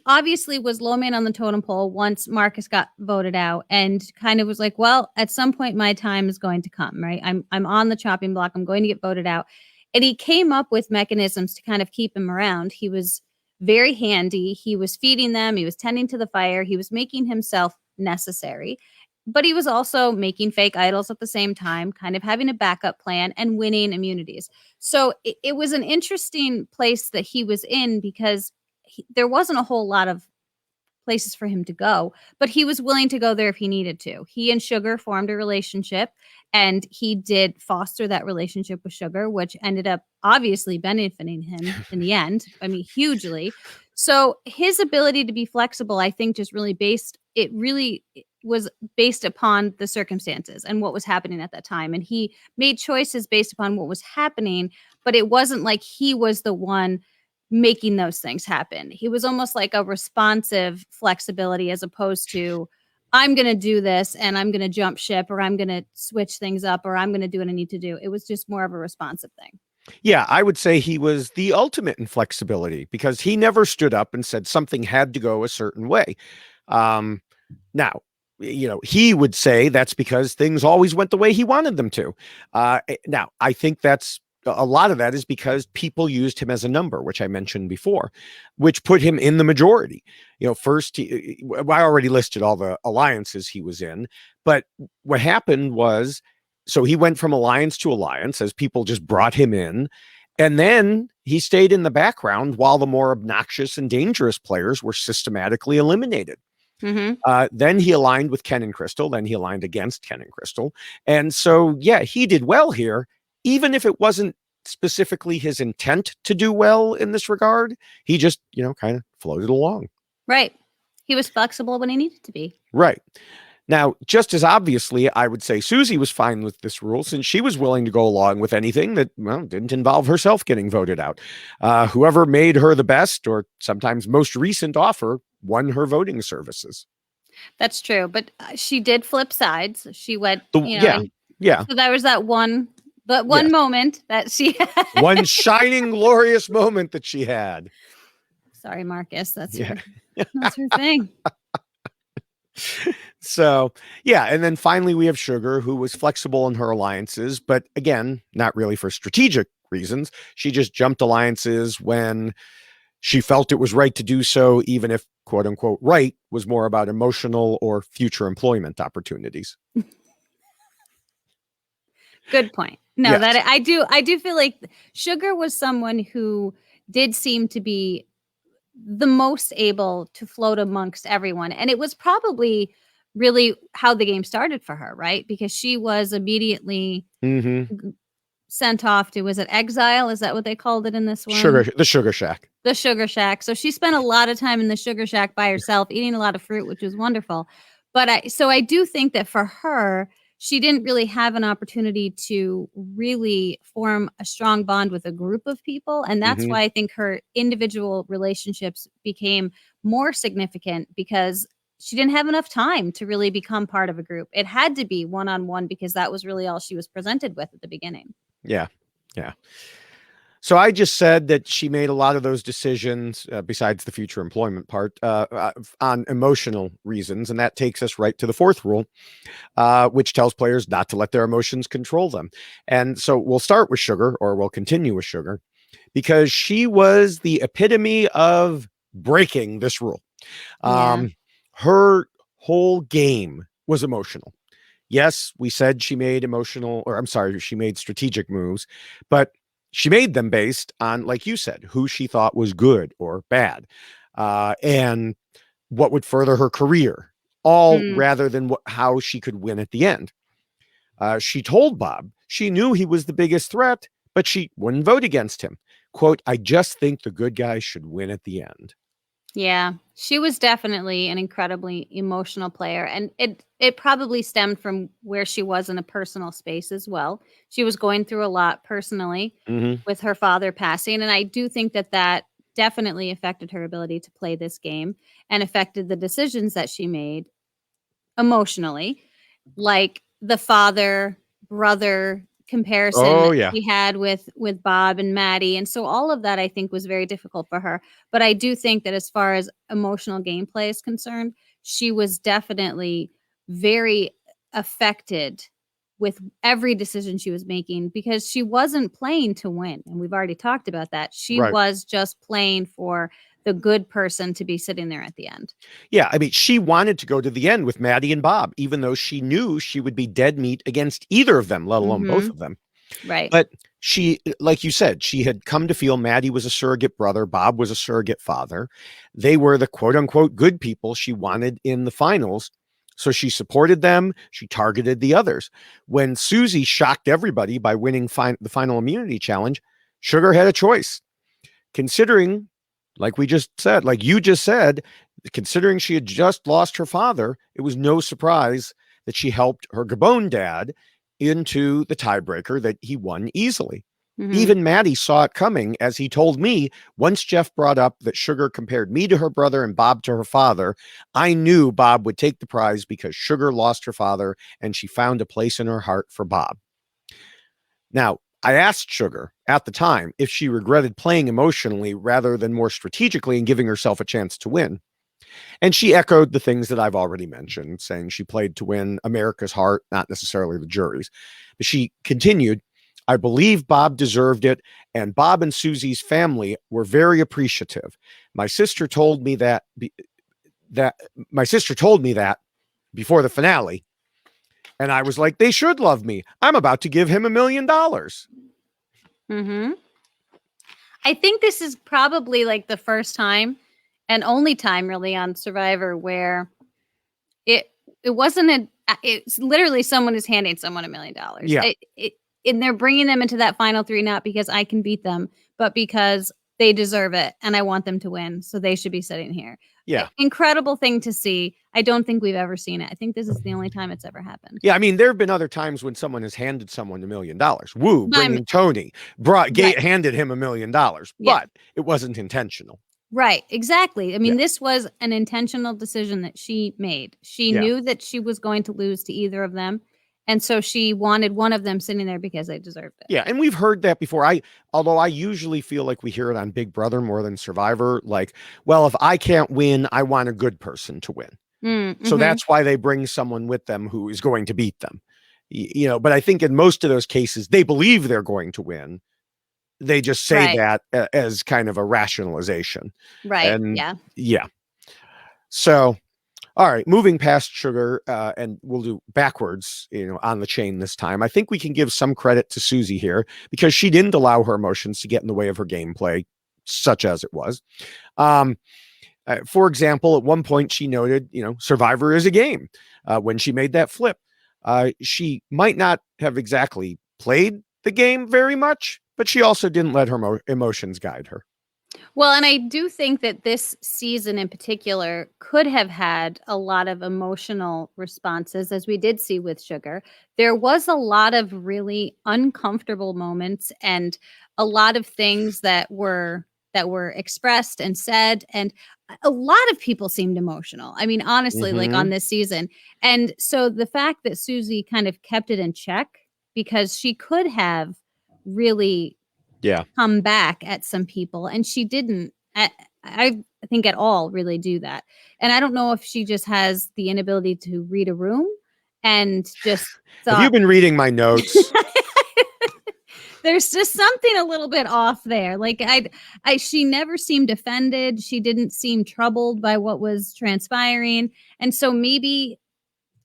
obviously was low man on the totem pole once Marcus got voted out, and kind of was like, well, at some point my time is going to come, right? I'm on the chopping block. I'm going to get voted out. And he came up with mechanisms to kind of keep him around. He was very handy. He was feeding them. He was tending to the fire. He was making himself necessary. But he was also making fake idols at the same time, kind of having a backup plan and winning immunities. So it was an interesting place that he was in, because there wasn't a whole lot of places for him to go, but he was willing to go there if he needed to. He and Sugar formed a relationship, and he did foster that relationship with Sugar, which ended up obviously benefiting him in the end. I mean, hugely. So his ability to be flexible, I think, just really was based upon the circumstances and what was happening at that time. And he made choices based upon what was happening, but it wasn't like he was the one making those things happen. He was almost like a responsive flexibility as opposed to, I'm going to do this and I'm going to jump ship, or I'm going to switch things up, or I'm going to do what I need to do. It was just more of a responsive thing. Yeah, I would say he was the ultimate in flexibility because he never stood up and said something had to go a certain way. Now, he would say that's because things always went the way he wanted them to. Now, I think that's a lot of that is because people used him as a number, which I mentioned before, which put him in the majority. First, I already listed all the alliances he was in, but what happened was, so he went from alliance to alliance as people just brought him in. And then he stayed in the background while the more obnoxious and dangerous players were systematically eliminated. Then he aligned with Ken and Crystal. Then he aligned against Ken and Crystal. And so, yeah, he did well here, even if it wasn't specifically his intent to do well in this regard. He just, kind of floated along. Right. He was flexible when he needed to be. Right. Now, just as obviously, I would say Susie was fine with this rule since she was willing to go along with anything that, didn't involve herself getting voted out. Whoever made her the best or sometimes most recent offer won her voting services. That's true. But she did flip sides. She went, yeah. So there was that one moment that she had. One shining, glorious moment that she had. Sorry, Marcus. That's her thing. So, yeah. And then finally, we have Sugar, who was flexible in her alliances, but again, not really for strategic reasons. She just jumped alliances when she felt it was right to do so, even if, quote unquote, right was more about emotional or future employment opportunities. Good point. No, yes. that I do feel like Sugar was someone who did seem to be the most able to float amongst everyone. And it was probably really how the game started for her, right? Because she was immediately sent off to, was it exile? Is that what they called it in this one? The Sugar Shack. The Sugar Shack. So she spent a lot of time in the Sugar Shack by herself, eating a lot of fruit, which was wonderful. But I do think that for her, she didn't really have an opportunity to really form a strong bond with a group of people. And that's why I think her individual relationships became more significant, because she didn't have enough time to really become part of a group. It had to be one-on-one because that was really all she was presented with at the beginning. Yeah. Yeah. So I just said that she made a lot of those decisions, besides the future employment part, on emotional reasons. And that takes us right to the fourth rule, which tells players not to let their emotions control them. And so we'll start with Sugar, or we'll continue with Sugar, because she was the epitome of breaking this rule. Her whole game was emotional. Yes, we said she made she made strategic moves, but she made them based on, like you said, who she thought was good or bad, and what would further her career, all rather than how she could win at the end. She told Bob she knew he was the biggest threat, but she wouldn't vote against him. Quote, "I just think the good guys should win at the end." Yeah, she was definitely an incredibly emotional player. And it probably stemmed from where she was in a personal space as well. She was going through a lot personally with her father passing. And I do think that definitely affected her ability to play this game and affected the decisions that she made emotionally, like the father-brother comparison she had with Bob and Maddie. And so all of that, I think, was very difficult for her. But I do think that as far as emotional gameplay is concerned, she was definitely very affected with every decision she was making, because she wasn't playing to win. And we've already talked about that. She was just playing for the good person to be sitting there at the end. Yeah, I mean, she wanted to go to the end with Maddie and Bob, even though she knew she would be dead meat against either of them, let alone both of them. Right. But she, like you said, she had come to feel Maddie was a surrogate brother, Bob was a surrogate father. They were the quote unquote good people she wanted in the finals. So she supported them. She targeted the others. When Susie shocked everybody by winning the final immunity challenge, Sugar had a choice. Considering, like you just said, considering she had just lost her father, it was no surprise that she helped her Gabon dad into the tiebreaker that he won easily. Mhm. Even Maddie saw it coming, as he told me once Jeff brought up that Sugar compared me to her brother and Bob to her father. I knew Bob would take the prize because Sugar lost her father and she found a place in her heart for Bob. Now, I asked Sugar at the time if she regretted playing emotionally rather than more strategically and giving herself a chance to win. And she echoed the things that I've already mentioned, saying she played to win America's heart, not necessarily the jury's. But she continued, I believe Bob deserved it, and Bob and Susie's family were very appreciative. My sister told me that before the finale, and I was like, they should love me. I'm about to give him $1 million. Mm-hmm. I think this is probably like the first time and only time really on Survivor where it wasn't it's literally someone is handing someone $1 million. Yeah. And they're bringing them into that final three, not because I can beat them, but because they deserve it and I want them to win. So they should be sitting here. Yeah. Incredible thing to see. I don't think we've ever seen it. I think this is the only time it's ever happened. Yeah, I mean, there have been other times when someone has handed someone $1 million. Woo, bringing Tony, handed him $1 million, but it wasn't intentional. Right, exactly. I mean, this was an intentional decision that she made. She knew that she was going to lose to either of them. And so she wanted one of them sitting there because they deserved it. Yeah, and we've heard that before. Although I usually feel like we hear it on Big Brother more than Survivor. Like, well, if I can't win, I want a good person to win. Mm-hmm. So that's why they bring someone with them who is going to beat them. But I think in most of those cases, they believe they're going to win. They just say that as kind of a rationalization. Right. And yeah. So, all right, moving past Sugar, and we'll do backwards, on the chain this time. I think we can give some credit to Susie here because she didn't allow her emotions to get in the way of her gameplay, such as it was. For example, at one point she noted, Survivor is a game. When she made that flip, she might not have exactly played the game very much, but she also didn't let her emotions guide her. Well, and I do think that this season in particular could have had a lot of emotional responses, as we did see with Sugar. There was a lot of really uncomfortable moments and a lot of things that were expressed and said, and a lot of people seemed emotional. I mean, honestly, like on this season. And so the fact that Susie kind of kept it in check, because she could have really come back at some people, and she didn't. I think at all really do that. And I don't know if she just has the inability to read a room and just Have you been reading my notes? There's just something a little bit off there. Like she never seemed offended. She didn't seem troubled by what was transpiring. And so maybe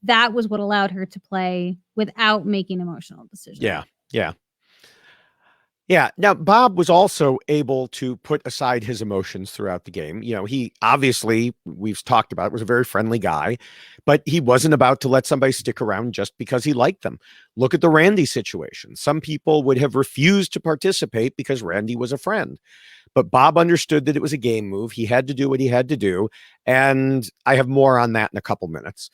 that was what allowed her to play without making emotional decisions. Yeah. Now, Bob was also able to put aside his emotions throughout the game. He obviously, we've talked about it, was a very friendly guy, but he wasn't about to let somebody stick around just because he liked them. Look at the Randy situation. Some people would have refused to participate because Randy was a friend. But Bob understood that it was a game move. He had to do what he had to do. And I have more on that in a couple minutes.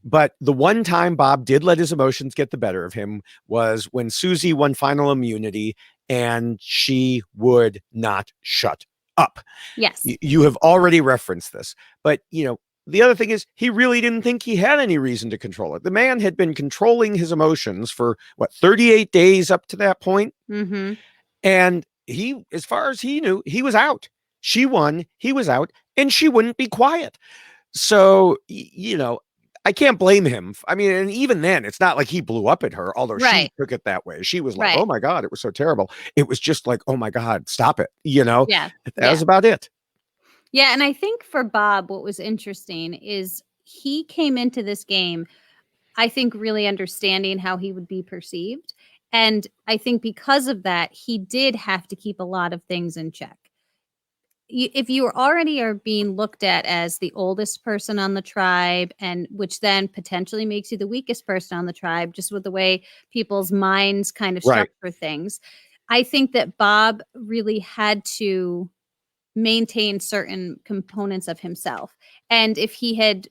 But the one time Bob did let his emotions get the better of him was when Susie won final immunity and she would not shut up. Yes. You have already referenced this, but the other thing is he really didn't think he had any reason to control it. The man had been controlling his emotions for 38 days up to that point. Mm-hmm. And he, as far as he knew, he was out. She won, he was out, and she wouldn't be quiet. So, I can't blame him. I mean, and even then, it's not like he blew up at her, although she took it that way. She was like, oh my God, it was so terrible. It was just like, oh my God, stop it. That was about it. Yeah. And I think for Bob, what was interesting is he came into this game, I think, really understanding how he would be perceived. And I think because of that, he did have to keep a lot of things in check. If you already are being looked at as the oldest person on the tribe, and which then potentially makes you the weakest person on the tribe, just with the way people's minds kind of structure things, I think that Bob really had to maintain certain components of himself. And if he had,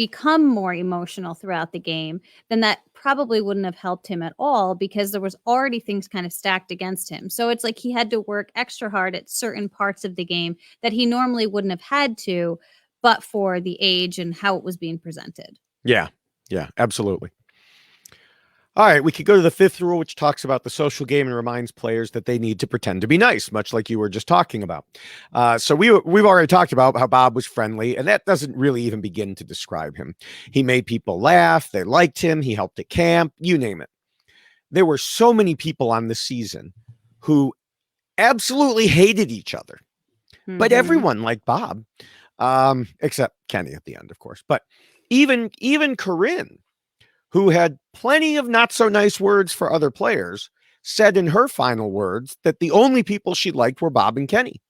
become more emotional throughout the game, then that probably wouldn't have helped him at all because there was already things kind of stacked against him. So it's like he had to work extra hard at certain parts of the game that he normally wouldn't have had to, but for the age and how it was being presented. Yeah, absolutely. All right, we could go to the fifth rule, which talks about the social game and reminds players that they need to pretend to be nice, much like you were just talking about. So we've already talked about how Bob was friendly, and that doesn't really even begin to describe him. He made people laugh. They liked him. He helped at camp, you name it. There were so many people on this season who absolutely hated each other, but everyone liked Bob, except Kenny at the end, of course. But even Corinne, who had plenty of not so nice words for other players, said in her final words that the only people she liked were Bob and Kenny.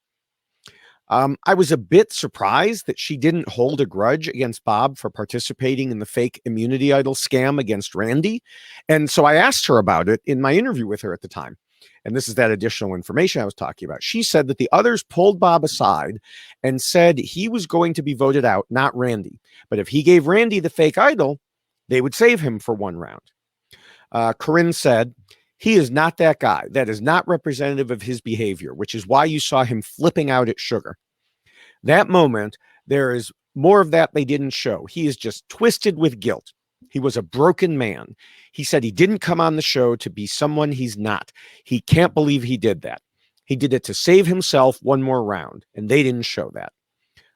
I was a bit surprised that she didn't hold a grudge against Bob for participating in the fake immunity idol scam against Randy. And so I asked her about it in my interview with her at the time. And this is that additional information I was talking about. She said that the others pulled Bob aside and said he was going to be voted out, not Randy. But if he gave Randy the fake idol, they would save him for one round. Corinne said, he is not that guy. That is not representative of his behavior, which is why you saw him flipping out at Sugar. That moment, there is more of that they didn't show. He is just twisted with guilt. He was a broken man. He said he didn't come on the show to be someone he's not. He can't believe he did that. He did it to save himself one more round, and they didn't show that.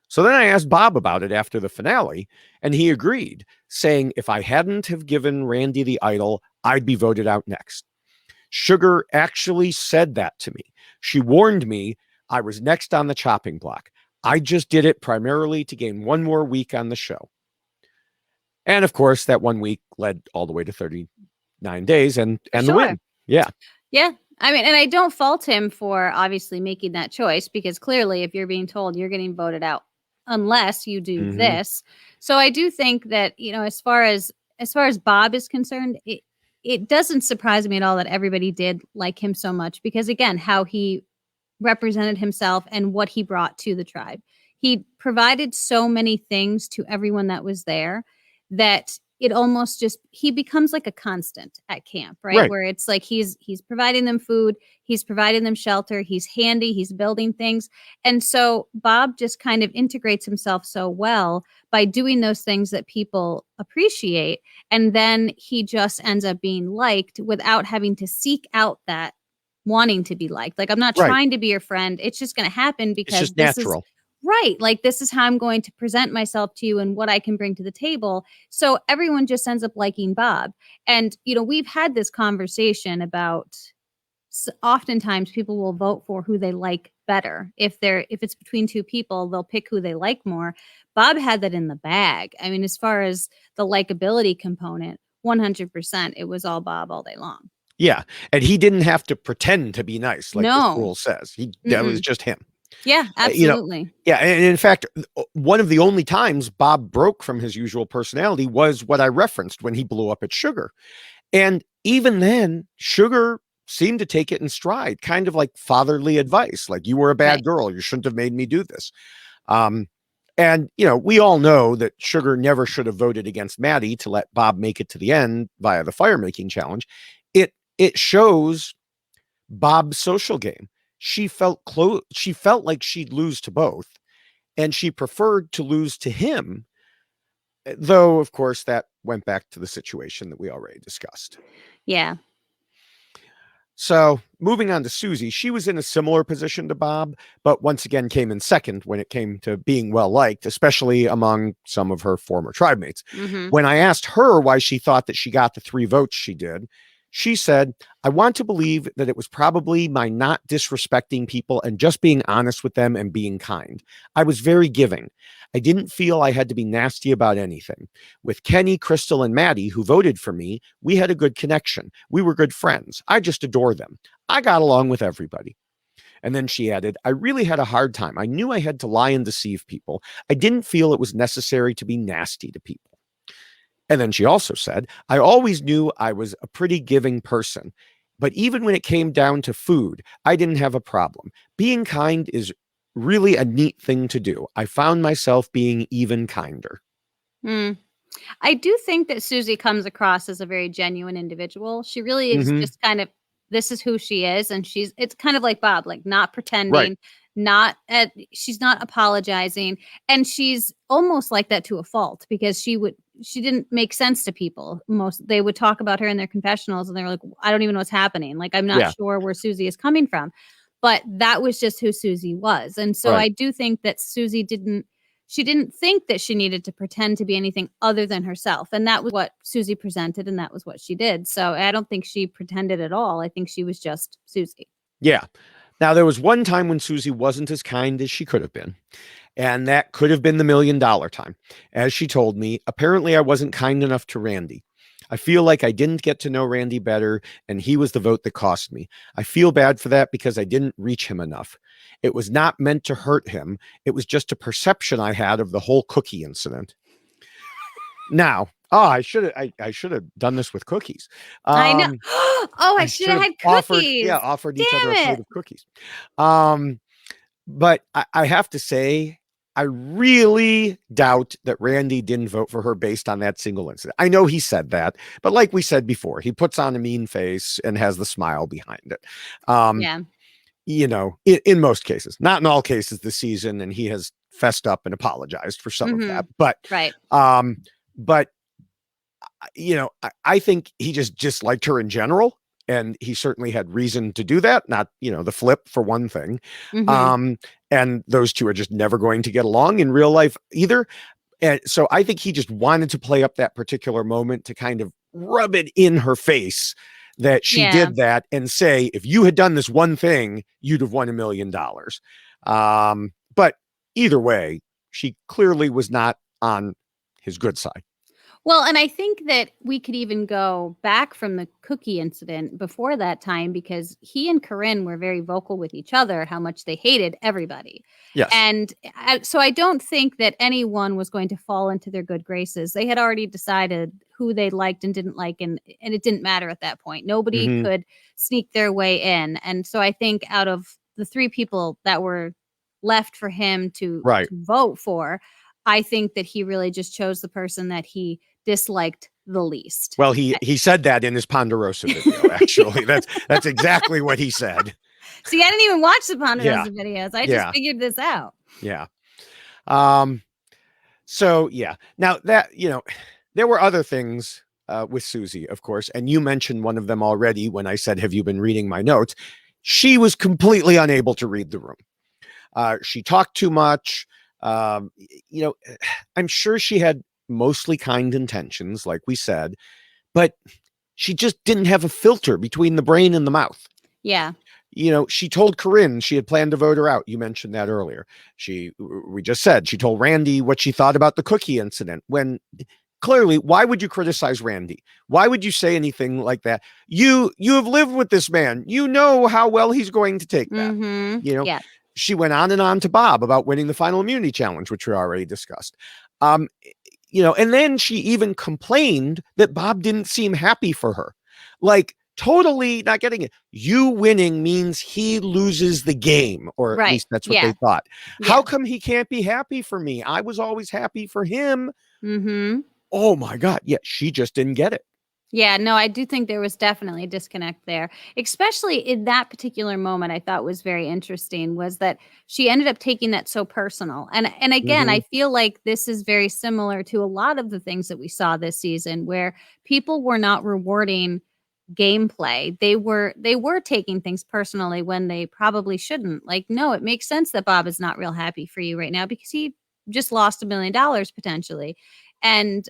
So then I asked Bob about it after the finale, and he agreed, saying if I hadn't have given Randy the idol, I'd be voted out next. Sugar actually said that to me. She warned me I was next on the chopping block. I just did it primarily to gain one more week on the show. And of course, that 1 week led all the way to 39 days and the win. Yeah. Yeah. I mean, and I don't fault him for obviously making that choice because clearly if you're being told you're getting voted out unless you do this. So I do think that, you know, as far as Bob is concerned, it doesn't surprise me at all that everybody did like him so much because again, how he represented himself and what he brought to the tribe. He provided so many things to everyone that was there that it almost just, he becomes like a constant at camp, right? Where it's like he's providing them food, he's providing them shelter, he's handy, he's building things. And so Bob just kind of integrates himself so well by doing those things that people appreciate. And then he just ends up being liked without having to seek out that wanting to be liked. Like, I'm not trying to be your friend. It's just going to happen because it's just natural. Right. Like, this is how I'm going to present myself to you and what I can bring to the table. So everyone just ends up liking Bob. And, you know, we've had this conversation about oftentimes people will vote for who they like better. If it's between two people, they'll pick who they like more. Bob had that in the bag. I mean, as far as the likability component, 100%, it was all Bob all day long. Yeah. And he didn't have to pretend to be nice like this rule says. That was just him. Yeah, absolutely. And in fact, one of the only times Bob broke from his usual personality was what I referenced when he blew up at Sugar. And even then, Sugar seemed to take it in stride, kind of like fatherly advice, like, you were a bad girl. You shouldn't have made me do this. And, you know, we all know that Sugar never should have voted against Maddie to let Bob make it to the end via the fire making challenge. It shows Bob's social game. She felt close. She felt like she'd lose to both, and she preferred to lose to him, though, of course, that went back to the situation that we already discussed. Yeah. So moving on to Susie, she was in a similar position to Bob, but once again came in second when it came to being well-liked, especially among some of her former tribe mates. When I asked her why she thought that she got the 3 votes she did, she said, I want to believe that it was probably my not disrespecting people and just being honest with them and being kind. I was very giving. I didn't feel I had to be nasty about anything. With Kenny, Crystal, and Maddie, who voted for me, we had a good connection. We were good friends. I just adore them. I got along with everybody. And then she added, I really had a hard time. I knew I had to lie and deceive people. I didn't feel it was necessary to be nasty to people. And then she also said, I always knew I was a pretty giving person, but even when it came down to food, I didn't have a problem. Being kind is really a neat thing to do. I found myself being even kinder. I do think that Susie comes across as a very genuine individual. She really is just kind of, this is who she is. And it's kind of like Bob, like not pretending, she's not apologizing. And she's almost like that to a fault because she didn't make sense to people. They would talk about her in their confessionals and they were like, I don't even know what's happening. Like, I'm not sure where Susie is coming from, but that was just who Susie was. And so I do think that Susie didn't think that she needed to pretend to be anything other than herself. And that was what Susie presented. And that was what she did. So I don't think she pretended at all. I think she was just Susie. Yeah. Now, there was one time when Susie wasn't as kind as she could have been. And that could have been the $1 million time. As she told me, apparently I wasn't kind enough to Randy. I feel like I didn't get to know Randy better, and he was the vote that cost me. I feel bad for that because I didn't reach him enough. It was not meant to hurt him. It was just a perception I had of the whole cookie incident. Now, I should have done this with cookies. I know. I should have had cookies. Offered each other a plate of cookies. But I have to say, I really doubt that Randy didn't vote for her based on that single incident. I know he said that, but like we said before, he puts on a mean face and has the smile behind it. You know, in most cases, not in all cases this season, and he has fessed up and apologized for some of that. But but you know, I think he just disliked her in general, and he certainly had reason to do that. Not, you know, the flip for one thing. And those two are just never going to get along in real life either. And so I think he just wanted to play up that particular moment to kind of rub it in her face that she did that and say, if you had done this one thing, you'd have won $1 million. But either way, she clearly was not on his good side. Well, and I think that we could even go back from the cookie incident before that time, because he and Corinne were very vocal with each other, how much they hated everybody. Yes. And so I don't think that anyone was going to fall into their good graces. They had already decided who they liked and didn't like, and it didn't matter at that point. Nobody could sneak their way in. And so I think out of the three people that were left for him to vote for, I think that he really just chose the person that he disliked the least. Well, he said that in his Ponderosa video, actually. That's exactly what he said. See, I didn't even watch the Ponderosa videos. I just figured this out. Yeah. So, yeah. Now, that, you know, there were other things with Susie, of course, and you mentioned one of them already when I said, have you been reading my notes? She was completely unable to read the room. She talked too much. You know, I'm sure she had mostly kind intentions, like we said, but she just didn't have a filter between the brain and the mouth. Yeah. You know, she told Corinne she had planned to vote her out. You mentioned that earlier. We just said she told Randy what she thought about the cookie incident, when clearly, why would you criticize Randy? Why would you say anything like that? You have lived with this man. You know how well he's going to take that. You know, she went on and on to Bob about winning the final immunity challenge, which we already discussed. You know, and then she even complained that Bob didn't seem happy for her. Like, totally not getting it. You winning means he loses the game, or at least that's what they thought. How come he can't be happy for me? I was always happy for him. Oh my God. Yeah, she just didn't get it. Yeah, no, I do think there was definitely a disconnect there, especially in that particular moment. I thought was very interesting was that she ended up taking that so personal. And again, I feel like this is very similar to a lot of the things that we saw this season, where people were not rewarding gameplay. They were taking things personally when they probably shouldn't. Like, no, it makes sense that Bob is not real happy for you right now because he just lost $1 million potentially. And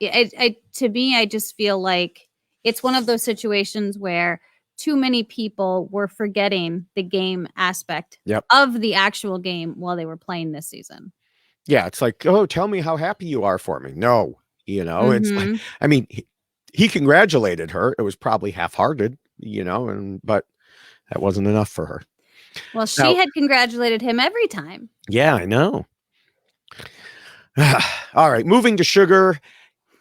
to me, I just feel like it's one of those situations where too many people were forgetting the game aspect of the actual game while they were playing this season. Yeah, it's like, oh, tell me how happy you are for me. No, you know, it's like, I mean, he congratulated her. It was probably half-hearted, you know, but that wasn't enough for her. Well, she had congratulated him every time. Yeah, I know. All right, moving to Sugar.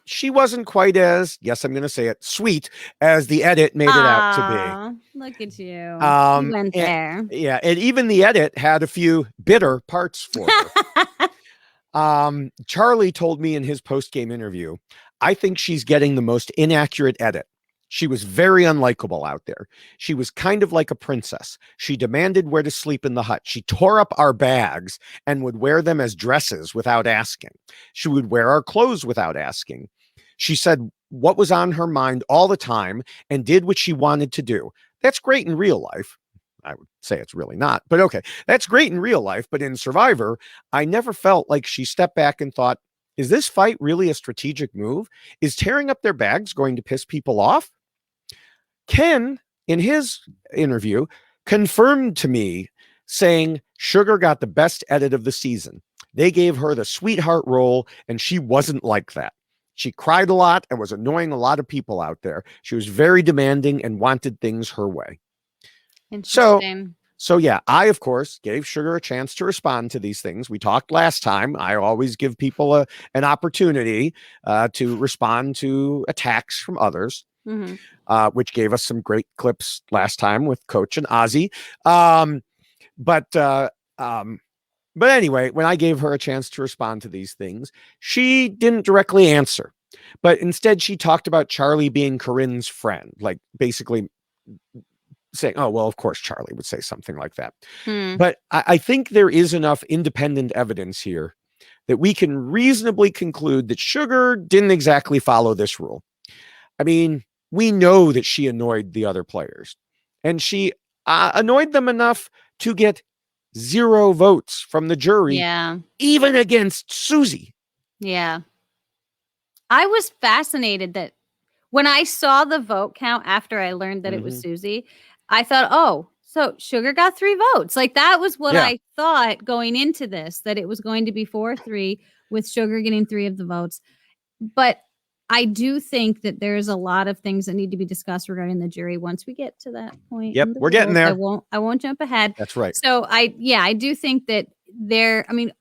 She wasn't quite as, yes, I'm going to say it, sweet as the edit made it out to be. Look at you. You went there. Yeah, and even the edit had a few bitter parts for her. Charlie told me in his post-game interview, I think she's getting the most inaccurate edit. She was very unlikable out there. She was kind of like a princess. She demanded where to sleep in the hut. She tore up our bags and would wear them as dresses without asking. She would wear our clothes without asking. She said what was on her mind all the time and did what she wanted to do. That's great in real life. I would say it's really not, but okay. That's great in real life, but in Survivor, I never felt like she stepped back and thought, is this fight really a strategic move? Is tearing up their bags going to piss people off? Ken, in his interview, confirmed to me, saying Sugar got the best edit of the season. They gave her the sweetheart role, and she wasn't like that. She cried a lot and was annoying a lot of people out there. She was very demanding and wanted things her way. Interesting. So yeah, I, of course, gave Sugar a chance to respond to these things. We talked last time. I always give people an opportunity to respond to attacks from others, which gave us some great clips last time with Coach and Ozzy. But anyway, when I gave her a chance to respond to these things, she didn't directly answer. But instead, she talked about Charlie being Corinne's friend, like basically saying, oh, well, of course, Charlie would say something like that. But I think there is enough independent evidence here that we can reasonably conclude that Sugar didn't exactly follow this rule. I mean, we know that she annoyed the other players, and she annoyed them enough to get 0 votes from the jury, even against Susie. Yeah. I was fascinated that when I saw the vote count after I learned that it was Susie, I thought, oh, so Sugar got 3 votes. Like that was what I thought going into this, that it was going to be 4-3 with Sugar getting 3 of the votes. But I do think that there's a lot of things that need to be discussed regarding the jury once we get to that point. Yep, we're getting there. I won't jump ahead. That's right. So I do think that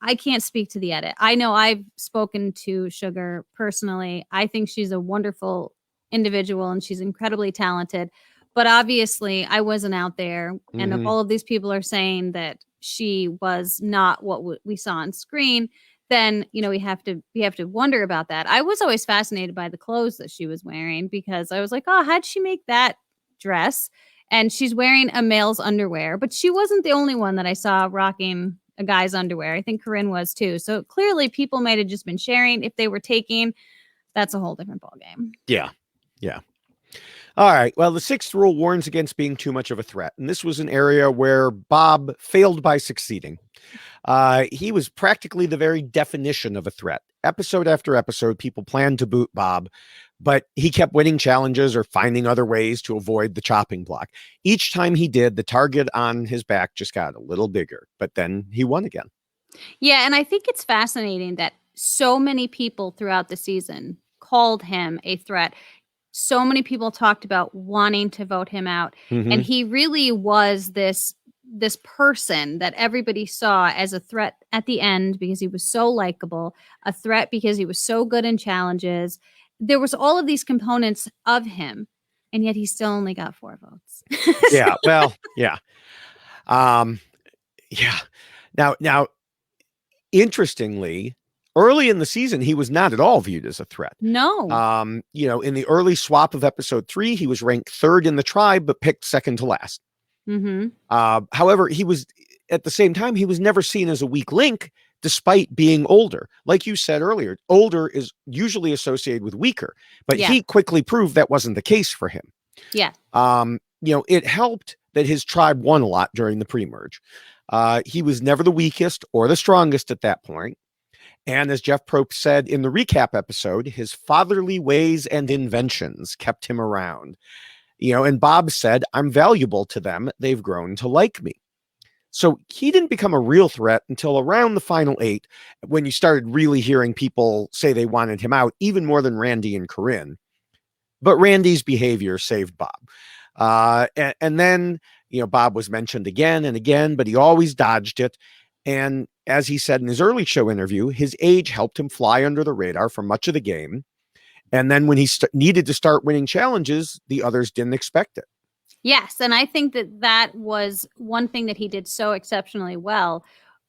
I can't speak to the edit. I know I've spoken to Sugar personally. I think she's a wonderful individual and she's incredibly talented. But obviously I wasn't out there. And if all of these people are saying that she was not what we saw on screen, then, we have to wonder about that. I was always fascinated by the clothes that she was wearing because I was like, oh, how'd she make that dress? And she's wearing a male's underwear, but she wasn't the only one that I saw rocking a guy's underwear. I think Corinne was too. So clearly people might have just been sharing. If they were taking, that's a whole different ballgame. Yeah. All right. Well, the 6th rule warns against being too much of a threat. And this was an area where Bob failed by succeeding. He was practically the very definition of a threat. Episode after episode, people planned to boot Bob, but he kept winning challenges or finding other ways to avoid the chopping block. Each time he did, the target on his back just got a little bigger, but then he won again. Yeah, and I think it's fascinating that so many people throughout the season called him a threat. So many people talked about wanting to vote him out. And he really was this person that everybody saw as a threat at the end because he was so likable, a threat because he was so good in challenges. There was all of these components of him, and yet he still only got 4 votes. Yeah, well, yeah. Now, interestingly, early in the season, he was not at all viewed as a threat. No. In the early swap of episode 3, he was ranked 3rd in the tribe, but picked 2nd to last. However, he was at the same time, he was never seen as a weak link, despite being older. Like you said earlier, older is usually associated with weaker, but he quickly proved that wasn't the case for him. Yeah. It helped that his tribe won a lot during the pre-merge. He was never the weakest or the strongest at that point. And as Jeff Probst said in the recap episode, his fatherly ways and inventions kept him around. And Bob said, I'm valuable to them. They've grown to like me. So he didn't become a real threat until around the final 8, when you started really hearing people say they wanted him out, even more than Randy and Corinne. But Randy's behavior saved Bob. And then, Bob was mentioned again and again, but he always dodged it. And as he said in his early show interview, his age helped him fly under the radar for much of the game. And then when he needed to start winning challenges, the others didn't expect it. Yes. And I think that was one thing that he did so exceptionally well,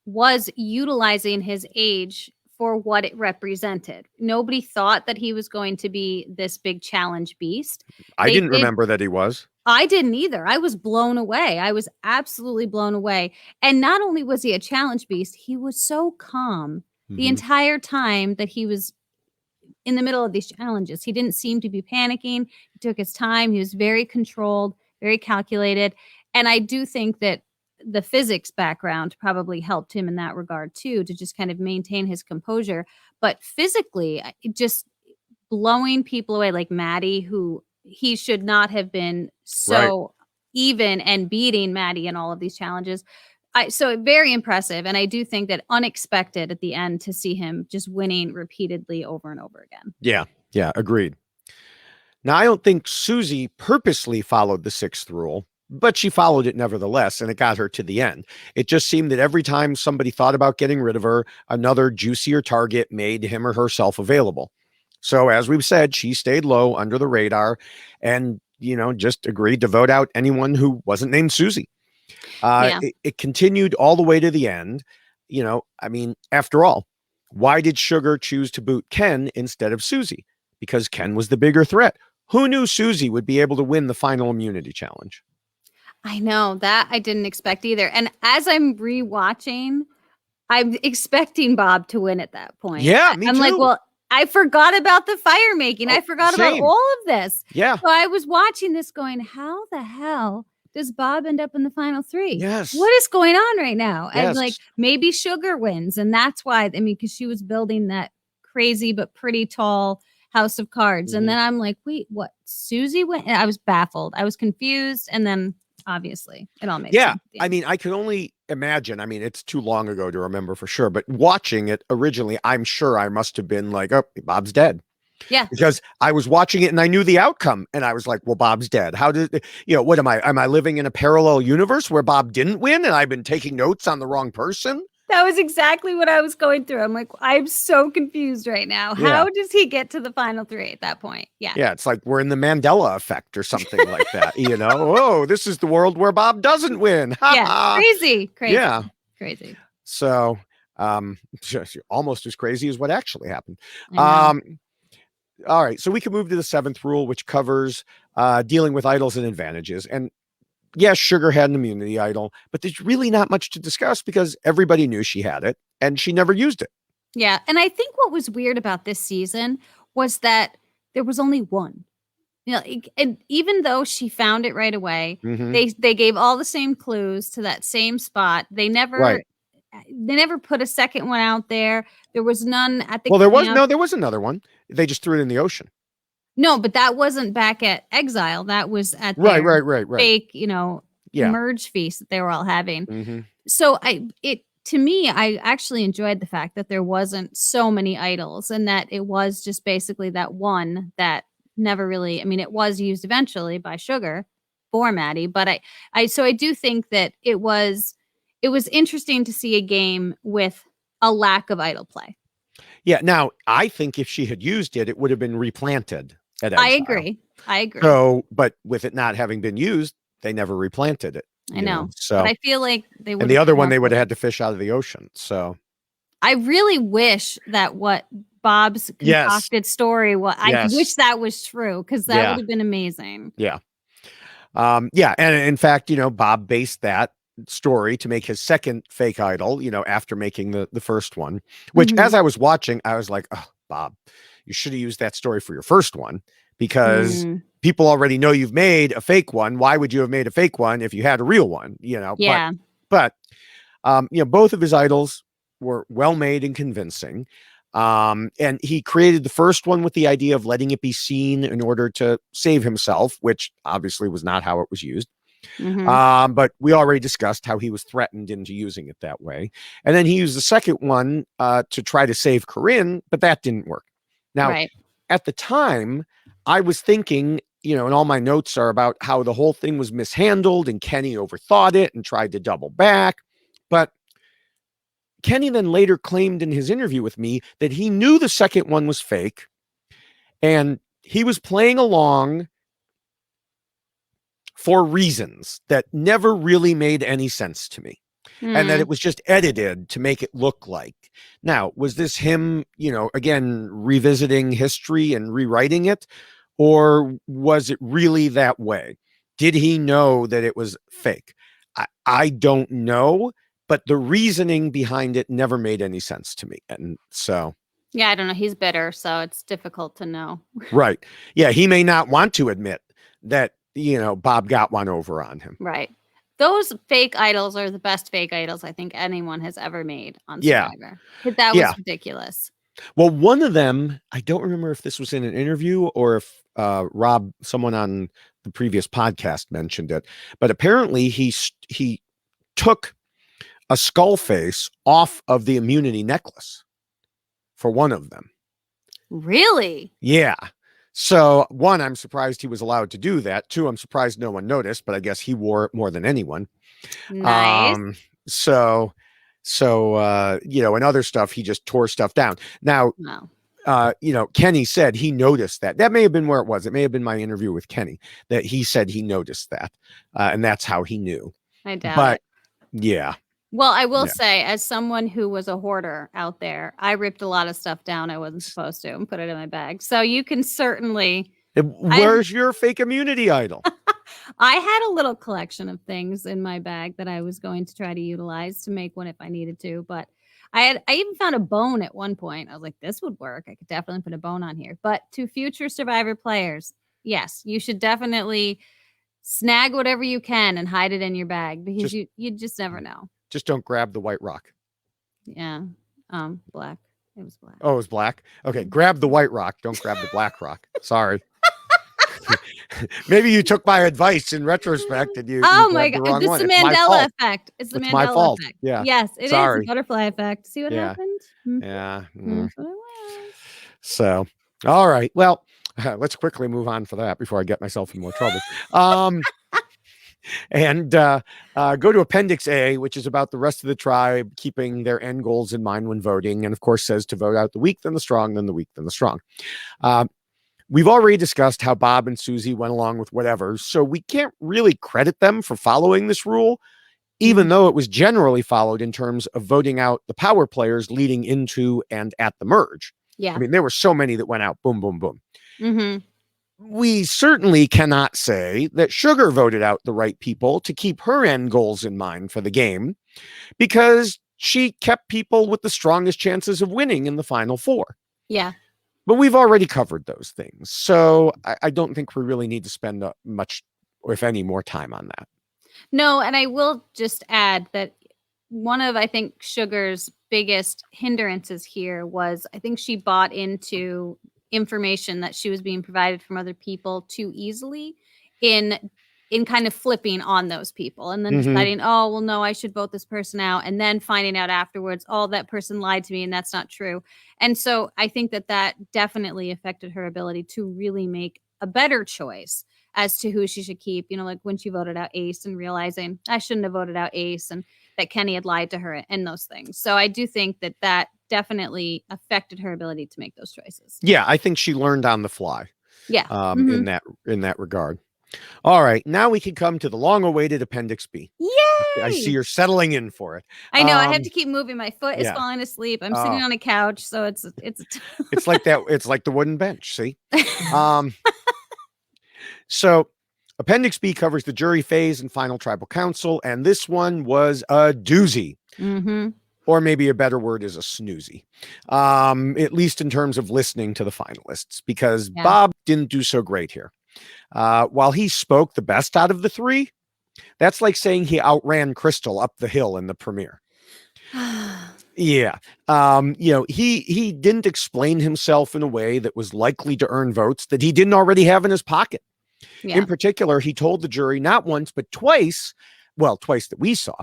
was utilizing his age for what it represented. Nobody thought that he was going to be this big challenge beast. I didn't remember that he was. I didn't either. I was blown away. I was absolutely blown away. And not only was he a challenge beast, he was so calm the entire time that he was in the middle of these challenges. He didn't seem to be panicking. He took his time. He was very controlled, very calculated. And I do think that the physics background probably helped him in that regard too, to just kind of maintain his composure. But physically, just blowing people away, like Maddie, who he should not have been so even and beating Maddie in all of these challenges. So very impressive. And I do think that unexpected at the end to see him just winning repeatedly over and over again. Yeah, agreed. Now, I don't think Susie purposely followed the 6th rule, but she followed it nevertheless, and it got her to the end. It just seemed that every time somebody thought about getting rid of her, another juicier target made him or herself available. So as we've said, she stayed low under the radar and, just agreed to vote out anyone who wasn't named Susie. It continued all the way to the end. After all, why did Sugar choose to boot Ken instead of Susie? Because Ken was the bigger threat. Who knew Susie would be able to win the final immunity challenge? I know that I didn't expect either. And as I'm rewatching, I'm expecting Bob to win at that point. Yeah, me too. I'm like, well, I forgot about the fire making. I forgot about all of this. Yeah. So I was watching this going, how the hell does Bob end up in the final 3? Yes. What is going on right now? Yes. And like maybe Sugar wins. And that's why, because she was building that crazy but pretty tall house of cards. And then I'm like, wait, what? Susie went? And I was baffled. I was confused. And then obviously it all makes sense. I can only imagine. It's too long ago to remember for sure, but watching it originally, I'm sure I must have been like, oh, Bob's dead. Yeah. Because I was watching it and I knew the outcome and I was like, well, Bob's dead. How did, what am I living in a parallel universe where Bob didn't win and I've been taking notes on the wrong person? That was exactly what I was going through. I'm like, I'm so confused right now. How does he get to the final 3 at that point? Yeah. Yeah. It's like we're in the Mandela effect or something like that. Oh, this is the world where Bob doesn't win. Yeah. Crazy. Yeah. Crazy. So, almost as crazy as what actually happened. All right. So we can move to the 7th rule, which covers dealing with idols and advantages. And yes, Sugar had an immunity idol, but there's really not much to discuss because everybody knew she had it and she never used it. Yeah. And I think what was weird about this season was that there was only one. And even though she found it right away, they gave all the same clues to that same spot. They never put a second one out there. There was none at the there was another one. They just threw it in the ocean. No, but that wasn't back at Exile. That was at right. fake, merge feast that they were all having. So to me, I actually enjoyed the fact that there wasn't so many idols and that it was just basically that one that never really, it was used eventually by Sugar for Maddie, but I do think that it was interesting to see a game with a lack of idol play. Yeah. Now, I think if she had used it, it would have been replanted at Exile. I agree. So, but with it not having been used, they never replanted it. I know. So, but I feel like they would. And the other one, they would have had to fish out of the ocean. So, I really wish that what Bob's concocted story was. I wish that was true because that would have been amazing. Yeah. And in fact, Bob based that story to make his second fake idol, after making the first one, which as I was watching, I was like, oh, Bob, you should have used that story for your first one because people already know you've made a fake one. Why would you have made a fake one if you had a real one? Yeah. But both of his idols were well made and convincing. And he created the first one with the idea of letting it be seen in order to save himself, which obviously was not how it was used. But we already discussed how he was threatened into using it that way. And then he used the second one to try to save Corinne, but that didn't work. Now, at the time, I was thinking, and all my notes are about how the whole thing was mishandled and Kenny overthought it and tried to double back. But Kenny then later claimed in his interview with me that he knew the second one was fake and he was playing along for reasons that never really made any sense to me. and that it was just edited to make it look like. Now, was this him, again, revisiting history and rewriting it? Or was it really that way? Did he know that it was fake? I don't know, but the reasoning behind it never made any sense to me. And so... Yeah, I don't know. He's bitter, so it's difficult to know. Right. Yeah, he may not want to admit that, Bob got one over on him. Right. Those fake idols are the best fake idols I think anyone has ever made on Survivor. That was ridiculous. Well, one of them, I don't remember if this was in an interview or if Rob, someone on the previous podcast, mentioned it, but apparently he took a skull face off of the immunity necklace for one of them. Really? Yeah. So, one, I'm surprised he was allowed to do that. Two, I'm surprised no one noticed, but I guess he wore it more than anyone. Nice. So, and other stuff, he just tore stuff down. Now, Kenny said he noticed that. That may have been where it was. It may have been my interview with Kenny that he said he noticed that. And that's how he knew. I doubt it. Yeah. Well, I will say, as someone who was a hoarder out there, I ripped a lot of stuff down I wasn't supposed to and put it in my bag. So you can certainly... Where's your fake immunity idol? I had a little collection of things in my bag that I was going to try to utilize to make one if I needed to. But I even found a bone at one point. I was like, this would work. I could definitely put a bone on here. But to future Survivor players, yes, you should definitely snag whatever you can and hide it in your bag because you just never know. Just don't grab the white rock. Yeah. Black. It was black. Oh, it was black? Okay. Grab the white rock. Don't grab the black rock. Sorry. Maybe you took my advice in retrospect and you my God. This is the Mandela effect. It's the Mandela effect. Yeah. Yes, it is the butterfly effect. See what happened? Yeah. So, all right. Well, let's quickly move on for that before I get myself in more trouble. And go to Appendix A, which is about the rest of the tribe keeping their end goals in mind when voting. And of course says to vote out the weak, then the strong, then the weak, then the strong. We've already discussed how Bob and Susie went along with whatever, so we can't really credit them for following this rule, even though it was generally followed in terms of voting out the power players leading into and at the merge. Yeah. I mean, there were so many that went out, boom, boom, boom. Mm-hmm. We certainly cannot say that Sugar voted out the right people to keep her end goals in mind for the game because she kept people with the strongest chances of winning in the final four. Yeah. But we've already covered those things. So I don't think we really need to spend much, or if any, more time on that. No, and I will just add that one of, I think, Sugar's biggest hindrances here was I think she bought into information that she was being provided from other people too easily in kind of flipping on those people and then deciding, oh, well, no, I should vote this person out. And then finding out afterwards, oh, that person lied to me and that's not true. And so I think that definitely affected her ability to really make a better choice as to who she should keep, like when she voted out Ace and realizing I shouldn't have voted out Ace and that Kenny had lied to her and those things. So I do think that definitely affected her ability to make those choices. Yeah, I think she learned on the fly. Yeah. In that regard. All right, now we can come to the long-awaited Appendix B. Yay! I see you're settling in for it. I know. I have to keep moving. My foot is falling asleep. I'm sitting on a couch, so it's it's like that. It's like the wooden bench. See. So, Appendix B covers the jury phase and final tribal council, and this one was a doozy. Mm-hmm. Or maybe a better word is a snoozy, at least in terms of listening to the finalists, because Bob didn't do so great here. While he spoke the best out of the three, that's like saying he outran Crystal up the hill in the premiere. Yeah. He didn't explain himself in a way that was likely to earn votes that he didn't already have in his pocket. Yeah. In particular, he told the jury not once, but twice that we saw,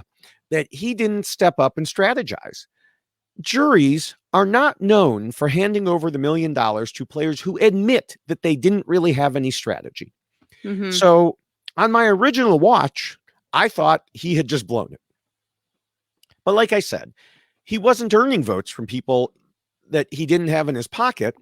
that he didn't step up and strategize. Juries are not known for handing over the $1 million to players who admit that they didn't really have any strategy. Mm-hmm. So on my original watch, I thought he had just blown it. But like I said, he wasn't earning votes from people that he didn't have in his pocket,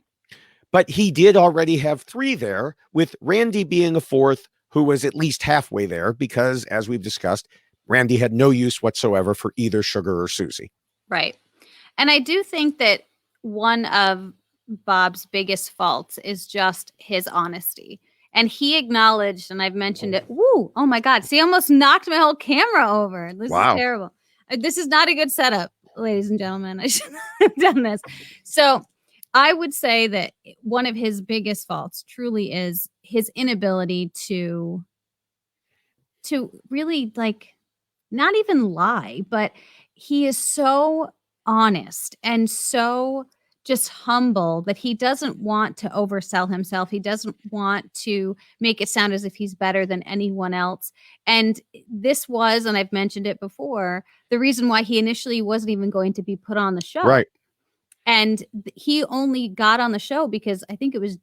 but he did already have 3 there, with Randy being a 4th who was at least halfway there because, as we've discussed, Randy had no use whatsoever for either Sugar or Susie. Right. And I do think that one of Bob's biggest faults is just his honesty. And he acknowledged, and I've mentioned it. Woo! Oh my God. See, I almost knocked my whole camera over. This is terrible. This is not a good setup, ladies and gentlemen. I should not have done this. So I would say that one of his biggest faults truly is his inability to really, like, not even lie, but he is so honest and so just humble that he doesn't want to oversell himself. He doesn't want to make it sound as if he's better than anyone else. And this was, and I've mentioned it before, the reason why he initially wasn't even going to be put on the show. Right. And he only got on the show because I think it was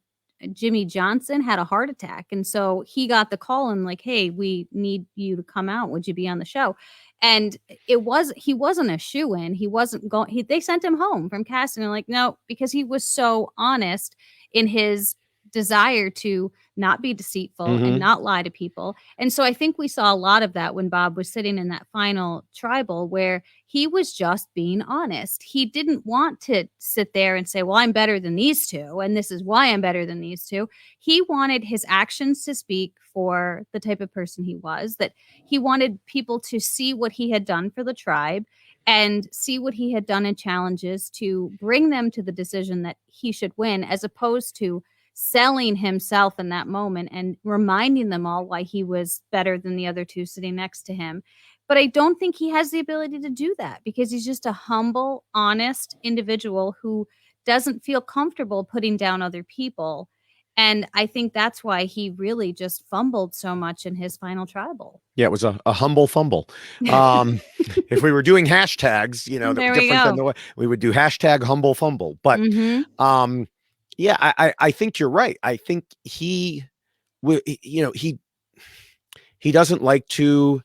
Jimmy Johnson had a heart attack. And so he got the call and like, hey, we need you to come out. Would you be on the show? And he wasn't a shoo-in. He wasn't going, they sent him home from casting. And like, no, because he was so honest in his desire to not be deceitful and not lie to people. And so I think we saw a lot of that when Bob was sitting in that final tribal where he was just being honest. He didn't want to sit there and say, well, I'm better than these two, and this is why I'm better than these two. He wanted his actions to speak for the type of person he was, that he wanted people to see what he had done for the tribe and see what he had done in challenges to bring them to the decision that he should win, as opposed to selling himself in that moment and reminding them all why he was better than the other two sitting next to him. But I don't think he has the ability to do that because he's just a humble, honest individual who doesn't feel comfortable putting down other people. And I think that's why he really just fumbled so much in his final tribal. Yeah, it was a humble fumble. If we were doing hashtags, you know, that were different than the way we would do hashtag humble fumble. But yeah, I think you're right. I think he doesn't like to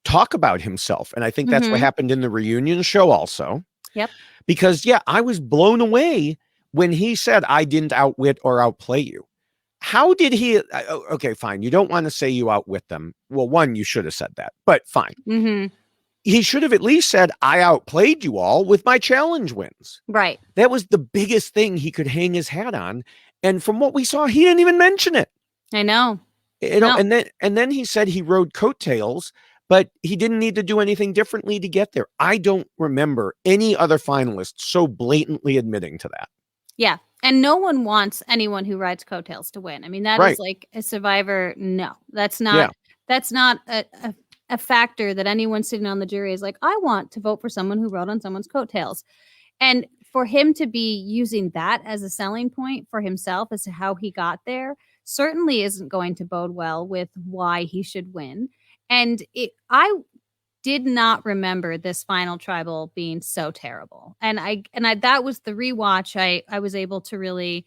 talk about himself. And I think that's what happened in the reunion show also. Yep. Because, yeah, I was blown away when he said, I didn't outwit or outplay you. How did he? Okay, fine. You don't want to say you outwit them. Well, one, you should have said that, but fine. He should have at least said, I outplayed you all with my challenge wins. Right. That was the biggest thing he could hang his hat on. And from what we saw, he didn't even mention it. I know. You know, and then he said he rode coattails, but he didn't need to do anything differently to get there. I don't remember any other finalists so blatantly admitting to that. Yeah. And no one wants anyone who rides coattails to win. I mean, that is like a Survivor. No, that's not a factor that anyone sitting on the jury is like, I want to vote for someone who rode on someone's coattails. And for him to be using that as a selling point for himself as to how he got there certainly isn't going to bode well with why he should win. And I did not remember this final tribal being so terrible. And I that was the rewatch. I was able to really,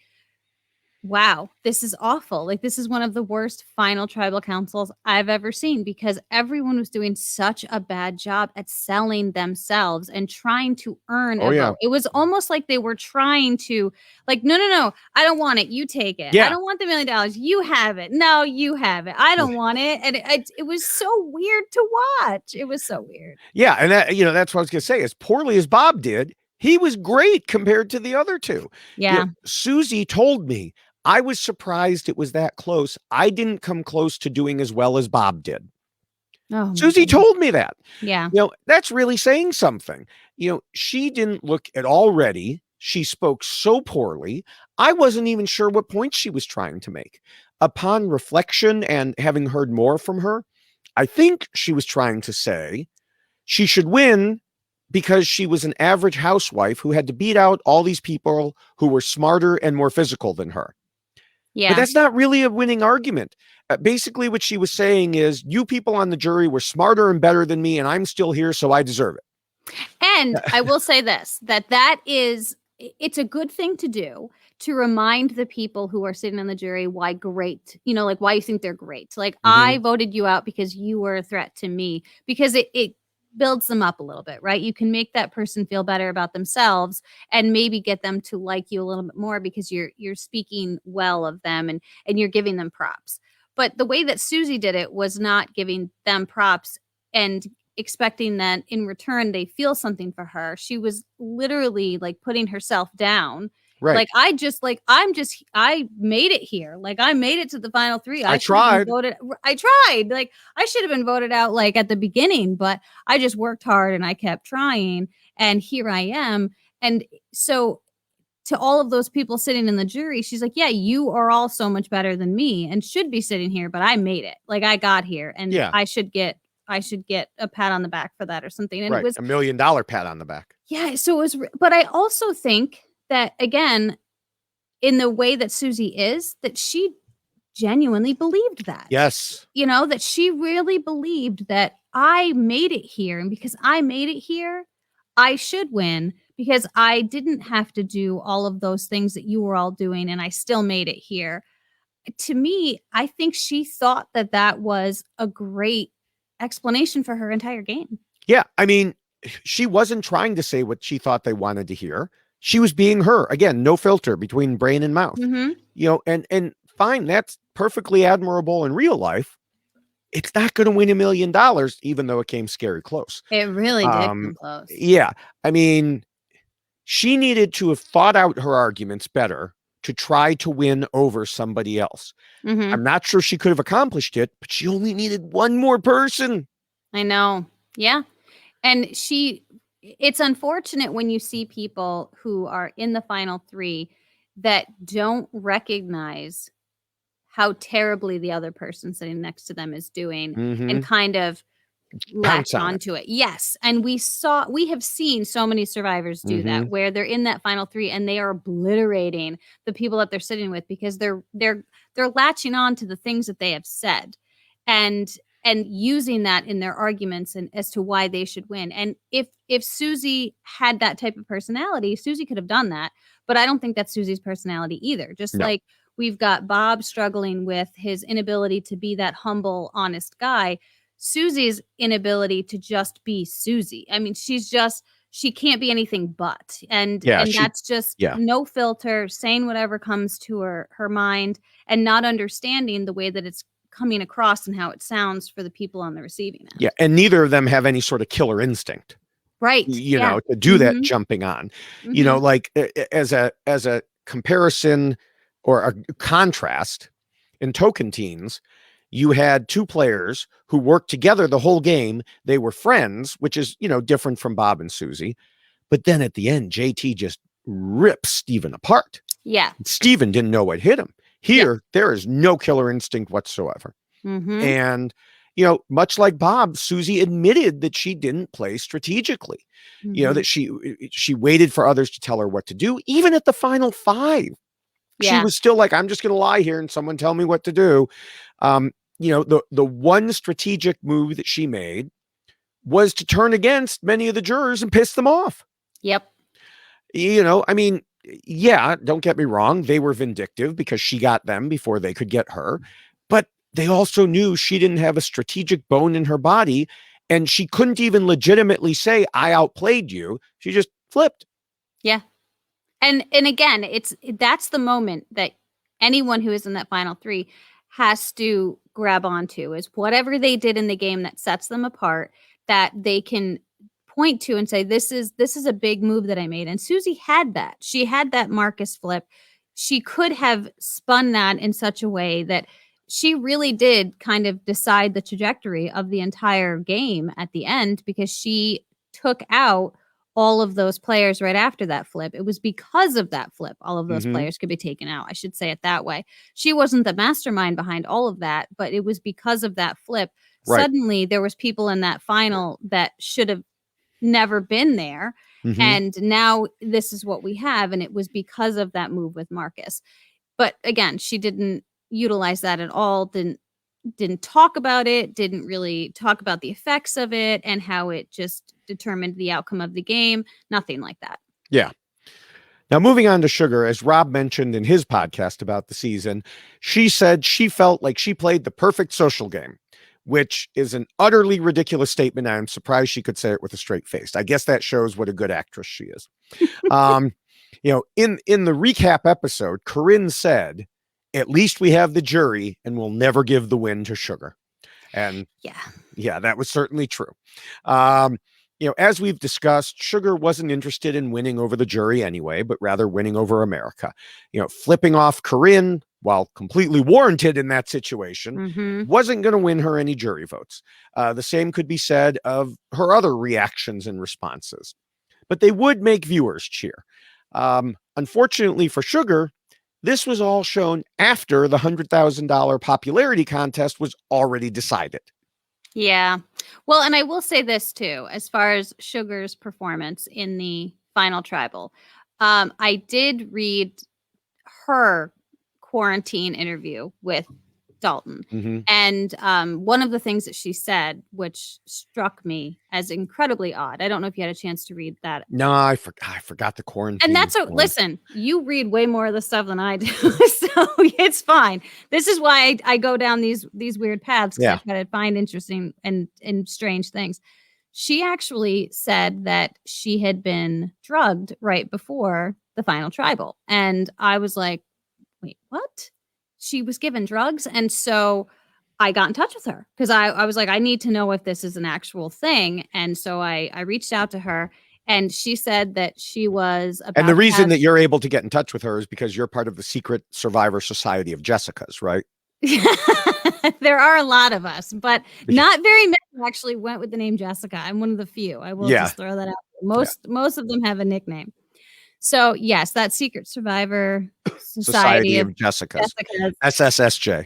wow, this is awful. Like, this is one of the worst final tribal councils I've ever seen because everyone was doing such a bad job at selling themselves and trying to earn a vote. It was almost like they were trying to, like, no, I don't want it. You take it. I don't want the $1 million. You have it. No, you have it. I don't want it. And it was so weird to watch. It was so weird. Yeah. And that, you know, that's what I was going to say. As poorly as Bob did, he was great compared to the other two. Yeah. You know, Susie told me, I was surprised it was that close. I didn't come close to doing as well as Bob did. Oh, Susie told me that. Yeah. You know, that's really saying something. You know, she didn't look at all ready. She spoke so poorly. I wasn't even sure what point she was trying to make. Upon reflection and having heard more from her, I think she was trying to say she should win because she was an average housewife who had to beat out all these people who were smarter and more physical than her. Yeah. But that's not really a winning argument. Basically, what she was saying is, you people on the jury were smarter and better than me, and I'm still here, so I deserve it. And I will say this, that is, it's a good thing to do to remind the people who are sitting on the jury why great, you know, like why you think they're great. Like, I voted you out because you were a threat to me, because it builds them up a little bit, right? You can make that person feel better about themselves and maybe get them to like you a little bit more because you're speaking well of them and you're giving them props. But the way that Susie did it was not giving them props and expecting that in return they feel something for her. She was literally like putting herself down. Right. Like I made it here. Like I made it to the final three. I should have been tried. I tried. Like I should have been voted out like at the beginning, but I just worked hard and I kept trying. And here I am. And so to all of those people sitting in the jury, she's like, yeah, you are all so much better than me and should be sitting here, but I made it. Like I got here and I should get a pat on the back for that or something. And right. it was $1 million pat on the back. Yeah. So it was, but I also think that again, in the way that Susie is, that she genuinely believed that. Yes. You know, that she really believed that I made it here. And because I made it here, I should win because I didn't have to do all of those things that you were all doing. And I still made it here. To me, I think she thought that that was a great explanation for her entire game. Yeah. I mean, she wasn't trying to say what she thought they wanted to hear. She was being her. Again, no filter between brain and mouth. Mm-hmm. You know, and fine, that's perfectly admirable in real life. It's not going to win $1 million, even though it came scary close. It really did come close. Yeah. I mean, she needed to have thought out her arguments better to try to win over somebody else. Mm-hmm. I'm not sure she could have accomplished it, but she only needed one more person. I know. Yeah. And it's unfortunate when you see people who are in the final three that don't recognize how terribly the other person sitting next to them is doing and kind of latch onto it. Yes. And we have seen so many survivors do that where they're in that final three and they are obliterating the people that they're sitting with because they're latching on to the things that they have said and using that in their arguments and as to why they should win. And if Susie had that type of personality, Susie could have done that. But I don't think that's Susie's personality either. Just like we've got Bob struggling with his inability to be that humble, honest guy. Susie's inability to just be Susie. I mean, she can't be anything but. And that's just no filter, saying whatever comes to her mind and not understanding the way that it's coming across and how it sounds for the people on the receiving end. Yeah. And neither of them have any sort of killer instinct. Right. You know, to do that jumping on, you know, like as a comparison or a contrast in Tocantins, you had two players who worked together the whole game. They were friends, which is, you know, different from Bob and Susie. But then at the end, JT just rips Steven apart. Yeah. Steven didn't know what hit him. Here, there is no killer instinct whatsoever. And, you know, much like Bob, Susie admitted that she didn't play strategically, you know, that she waited for others to tell her what to do. Even at the final five, she was still like, I'm just going to lie here and someone tell me what to do. You know, the one strategic move that she made was to turn against many of the jurors and piss them off. Yep. You know, I mean, yeah, don't get me wrong. They were vindictive because she got them before they could get her. But they also knew she didn't have a strategic bone in her body. And she couldn't even legitimately say, I outplayed you. She just flipped. Yeah. And again, that's the moment that anyone who is in that final three has to grab onto is whatever they did in the game that sets them apart, that they can point to and say, this is a big move that I made. And Susie had that. She had that Marcus flip. She could have spun that in such a way that she really did kind of decide the trajectory of the entire game at the end because she took out all of those players right after that flip. It was because of that flip all of those players could be taken out. I should say it that way. She wasn't the mastermind behind all of that, but it was because of that flip. Right. Suddenly there was people in that final that should have never been there. And now this is what we have. And it was because of that move with Marcus. But again, she didn't utilize that at all. Didn't talk about it, didn't really talk about the effects of it and how it just determined the outcome of the game. Nothing like that. Yeah. Now, moving on to Sugar, as Rob mentioned in his podcast about the season, she said she felt like she played the perfect social game, which is an utterly ridiculous statement. I'm surprised she could say it with a straight face. I guess that shows what a good actress she is. You know, in the recap episode, Corinne said, at least we have the jury and we'll never give the win to Sugar. And Yeah. yeah, that was certainly true. As we've discussed, Sugar wasn't interested in winning over the jury anyway, but rather winning over America. Flipping off Corinne, while completely warranted in that situation, Mm-hmm. wasn't going to win her any jury votes. The same could be said of her other reactions and responses, but they would make viewers cheer. Unfortunately for Sugar, this was all shown after the $100,000 popularity contest was already decided. Yeah. Well, and I will say this too, as far as Sugar's performance in the final tribal. I did read her quarantine interview with Dalton. Mm-hmm. And one of the things that she said, which struck me as incredibly odd. I don't know if you had a chance to read that. No, I forgot the quarantine. And that's listen, you read way more of the stuff than I do, so it's fine. This is why I go down these weird paths, because I try to find interesting and strange things. She actually said that she had been drugged right before the final tribal, and I was like, wait, what? She was given drugs? And so I got in touch with her because I was like, I need to know if this is an actual thing. And so I reached out to her, and she said that she was about. And the reason that you're able to get in touch with her is because you're part of the secret survivor society of Jessicas, right? There are a lot of us, but not very many actually went with the name Jessica. I'm one of the few. I will just throw that out. Most of them have a nickname. So yes, that secret survivor society of Jessicas. SSSJ.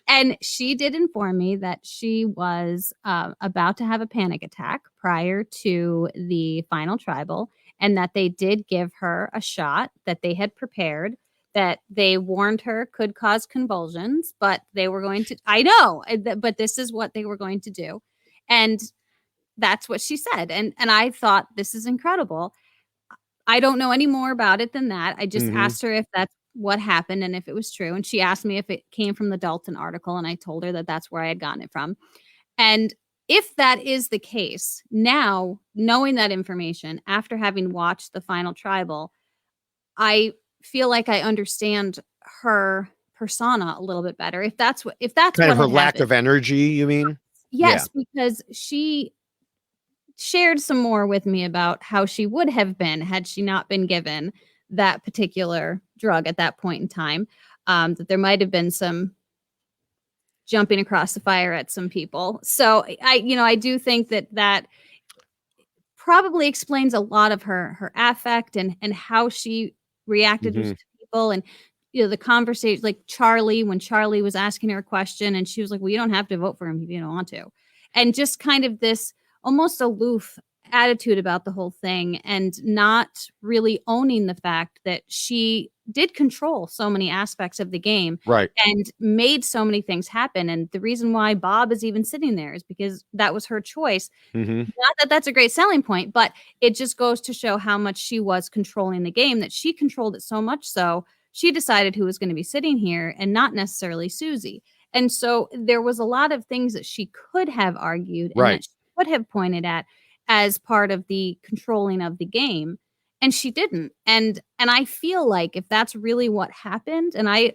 And she did inform me that she was about to have a panic attack prior to the final tribal, and that they did give her a shot that they had prepared, that they warned her could cause convulsions, but they were going to, I know, but this is what they were going to do. And that's what she said. And I thought, this is incredible. I don't know any more about it than that. I just asked her if that's what happened and if it was true. And she asked me if it came from the Dalton article. And I told her that that's where I had gotten it from. And if that is the case, now knowing that information, after having watched the final tribal, I feel like I understand her persona a little bit better. If that's kind of her lack of energy, you mean? Yes, because she shared some more with me about how she would have been had she not been given that particular drug at that point in time. That there might have been some jumping across the fire at some people. So I do think that probably explains a lot of her affect and how she reacted to people. And the conversation, like Charlie, when Charlie was asking her a question and she was like, well, you don't have to vote for him if you don't want to. And just kind of this almost aloof attitude about the whole thing, and not really owning the fact that she did control so many aspects of the game, right, and made so many things happen. And the reason why Bob is even sitting there is because that was her choice. Not that that's a great selling point, but it just goes to show how much she was controlling the game, that she controlled it so much so she decided who was going to be sitting here and not necessarily Susie. And so there was a lot of things that she could have argued and that she could have pointed at as part of the controlling of the game, and she didn't. And I feel like if that's really what happened, and I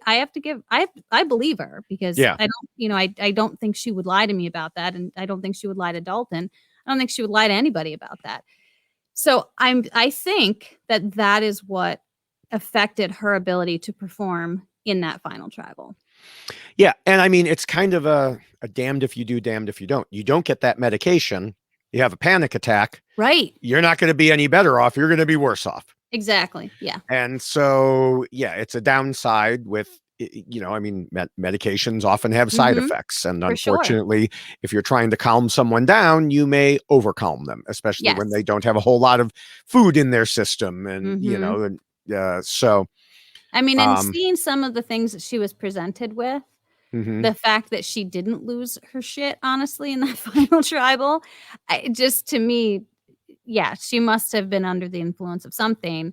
believe her, because I don't think she would lie to me about that, and I don't think she would lie to Dalton. I don't think she would lie to anybody about that. So I think that is what affected her ability to perform in that final tribal. Yeah. And I mean, it's kind of a damned if you do, damned if you don't. You don't get that medication, you have a panic attack. Right. You're not going to be any better off. You're going to be worse off. Exactly. Yeah. And so, it's a downside with, medications often have side effects. And unfortunately, if you're trying to calm someone down, you may overcalm them, especially when they don't have a whole lot of food in their system. And, so. I mean, and seeing some of the things that she was presented with, the fact that she didn't lose her shit, honestly, in that final tribal, to me, she must have been under the influence of something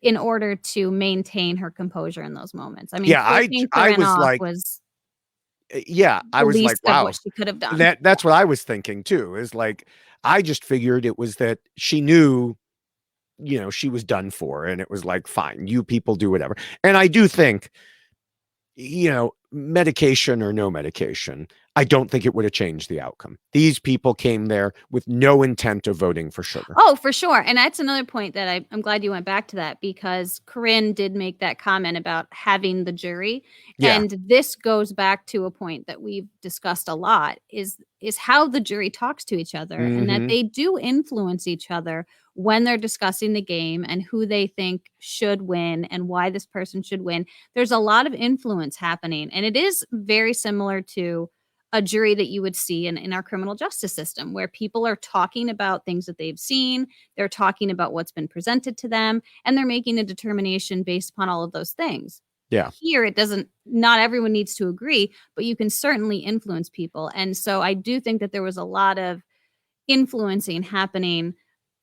in order to maintain her composure in those moments. I mean, I was like, I was like, wow, what she could have done. That's what I was thinking too, is like, I just figured it was that she knew, she was done for, and it was like, fine, you people do whatever. And I do think, medication or no medication, I don't think it would have changed the outcome. These people came there with no intent of voting for Sugar. Oh, for sure. And that's another point that I'm glad you went back to that, because Corinne did make that comment about having the jury. Yeah. And this goes back to a point that we've discussed a lot is how the jury talks to each other and that they do influence each other when they're discussing the game and who they think should win and why this person should win. There's a lot of influence happening. And it is very similar to a jury that you would see in our criminal justice system, where people are talking about things that they've seen, they're talking about what's been presented to them, and they're making a determination based upon all of those things. Yeah. Here, not everyone needs to agree, but you can certainly influence people. And so I do think that there was a lot of influencing happening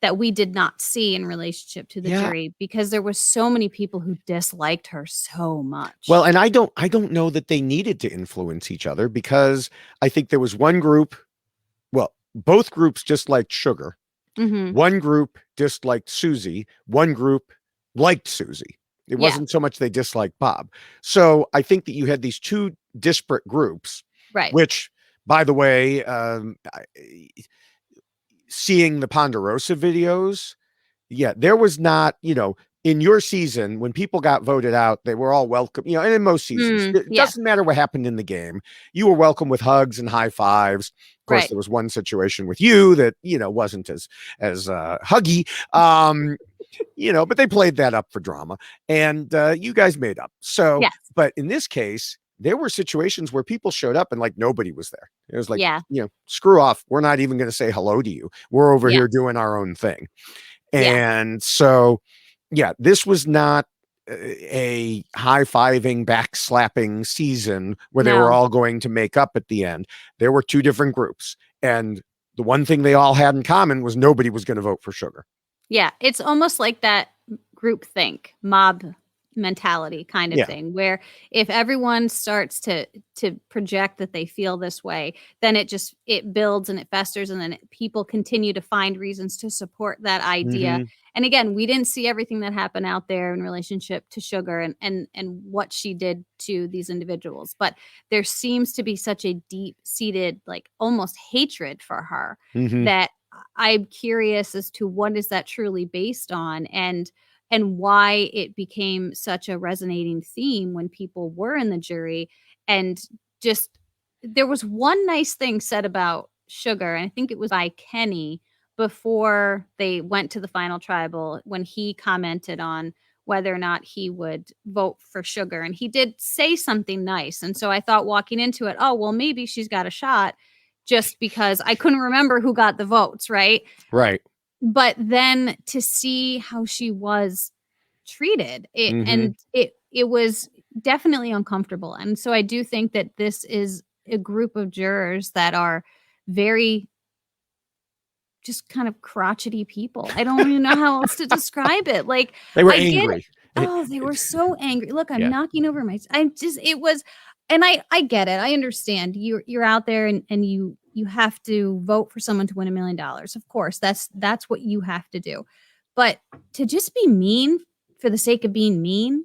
that we did not see in relationship to the jury, because there was so many people who disliked her so much. Well, and I don't know that they needed to influence each other, because I think there was one group, well, both groups disliked Sugar. One group disliked Susie. One group liked Susie. It wasn't so much they disliked Bob. So I think that you had these two disparate groups, right? Which, by the way, seeing the Ponderosa videos, there was not, in your season, when people got voted out, they were all welcome, and in most seasons, it doesn't matter what happened in the game. You were welcome with hugs and high fives. Of course, there was one situation with you that, wasn't as huggy, but they played that up for drama, and you guys made up. So, but in this case, there were situations where people showed up and like nobody was there. It was like, screw off. We're not even going to say hello to you. We're over here doing our own thing. And so, this was not a high-fiving, back-slapping season where they were all going to make up at the end. There were two different groups. And the one thing they all had in common was nobody was going to vote for Sugar. Yeah, it's almost like that group think, mob mentality kind of thing, where if everyone starts to project that they feel this way, then it builds and it festers, and then people continue to find reasons to support that idea. And again, we didn't see everything that happened out there in relationship to Sugar and what she did to these individuals, but there seems to be such a deep-seated, like almost hatred for her that I'm curious as to what is that truly based on, and why it became such a resonating theme when people were in the jury. And just, there was one nice thing said about Sugar, and I think it was by Kenny before they went to the final tribal, when he commented on whether or not he would vote for Sugar. And he did say something nice. And so I thought walking into it, oh, well, maybe she's got a shot, just because I couldn't remember who got the votes, right? Right. But then to see how she was treated, it was definitely uncomfortable. And so I do think that this is a group of jurors that are very just kind of crotchety people. I don't even know how else to describe it. Like, they were angry. They were so angry. Look, I'm knocking over it was, and I get it. I understand you're out there and you have to vote for someone to win $1 million. Of course, that's what you have to do. But to just be mean for the sake of being mean,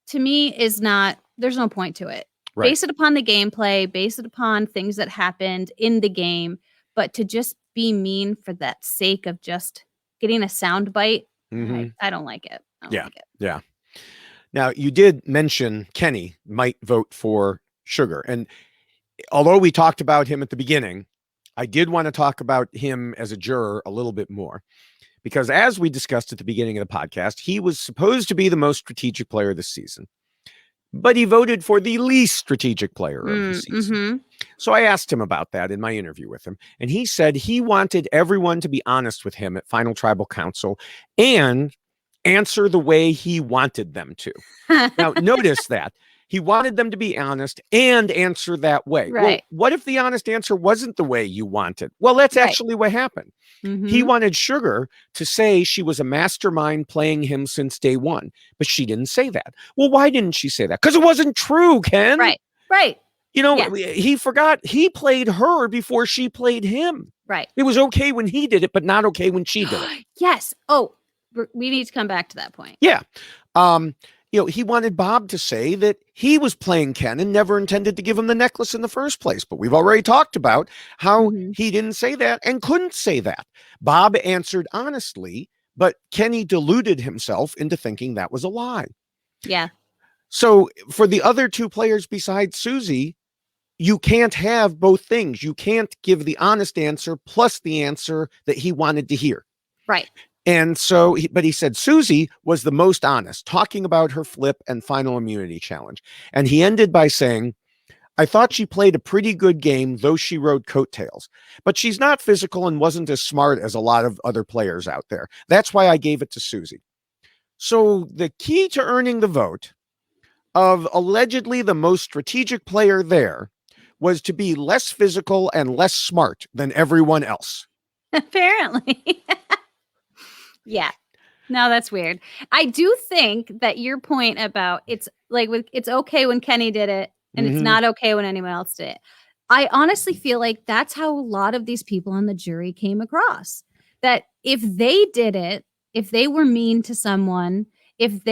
to me, there's no point to it. Right. Base it upon the gameplay, base it upon things that happened in the game, but to just be mean for that sake of just getting a sound bite, I don't like it. I don't like it. Yeah. Now, you did mention Kenny might vote for Sugar. And although we talked about him at the beginning, I did want to talk about him as a juror a little bit more. Because as we discussed at the beginning of the podcast, he was supposed to be the most strategic player this season. But he voted for the least strategic player of the season. So I asked him about that in my interview with him. And he said he wanted everyone to be honest with him at Final Tribal Council and answer the way he wanted them to. Now, notice that. He wanted them to be honest and answer that way. Right. Well, what if the honest answer wasn't the way you wanted? Well, that's actually what happened. He wanted Sugar to say she was a mastermind playing him since day one, but she didn't say that. Well, why didn't she say that? Because it wasn't true, Ken. Right. He forgot he played her before she played him. Right. It was okay when he did it, but not okay when she did it. Yes. Oh, we need to come back to that point. Yeah. he wanted Bob to say that he was playing Ken and never intended to give him the necklace in the first place. But we've already talked about how he didn't say that and couldn't say that. Bob answered honestly, but Kenny deluded himself into thinking that was a lie. Yeah. So for the other two players besides Susie, you can't have both things. You can't give the honest answer plus the answer that he wanted to hear. Right. And so, but he said Susie was the most honest, talking about her flip and final immunity challenge. And he ended by saying, I thought she played a pretty good game, though she rode coattails. But she's not physical and wasn't as smart as a lot of other players out there. That's why I gave it to Susie. So the key to earning the vote of allegedly the most strategic player there was to be less physical and less smart than everyone else. Apparently. Yeah. No, that's weird. I do think that your point about it's okay when Kenny did it and it's not okay when anyone else did it. I honestly feel like that's how a lot of these people on the jury came across. That if they did it, if they were mean to someone, if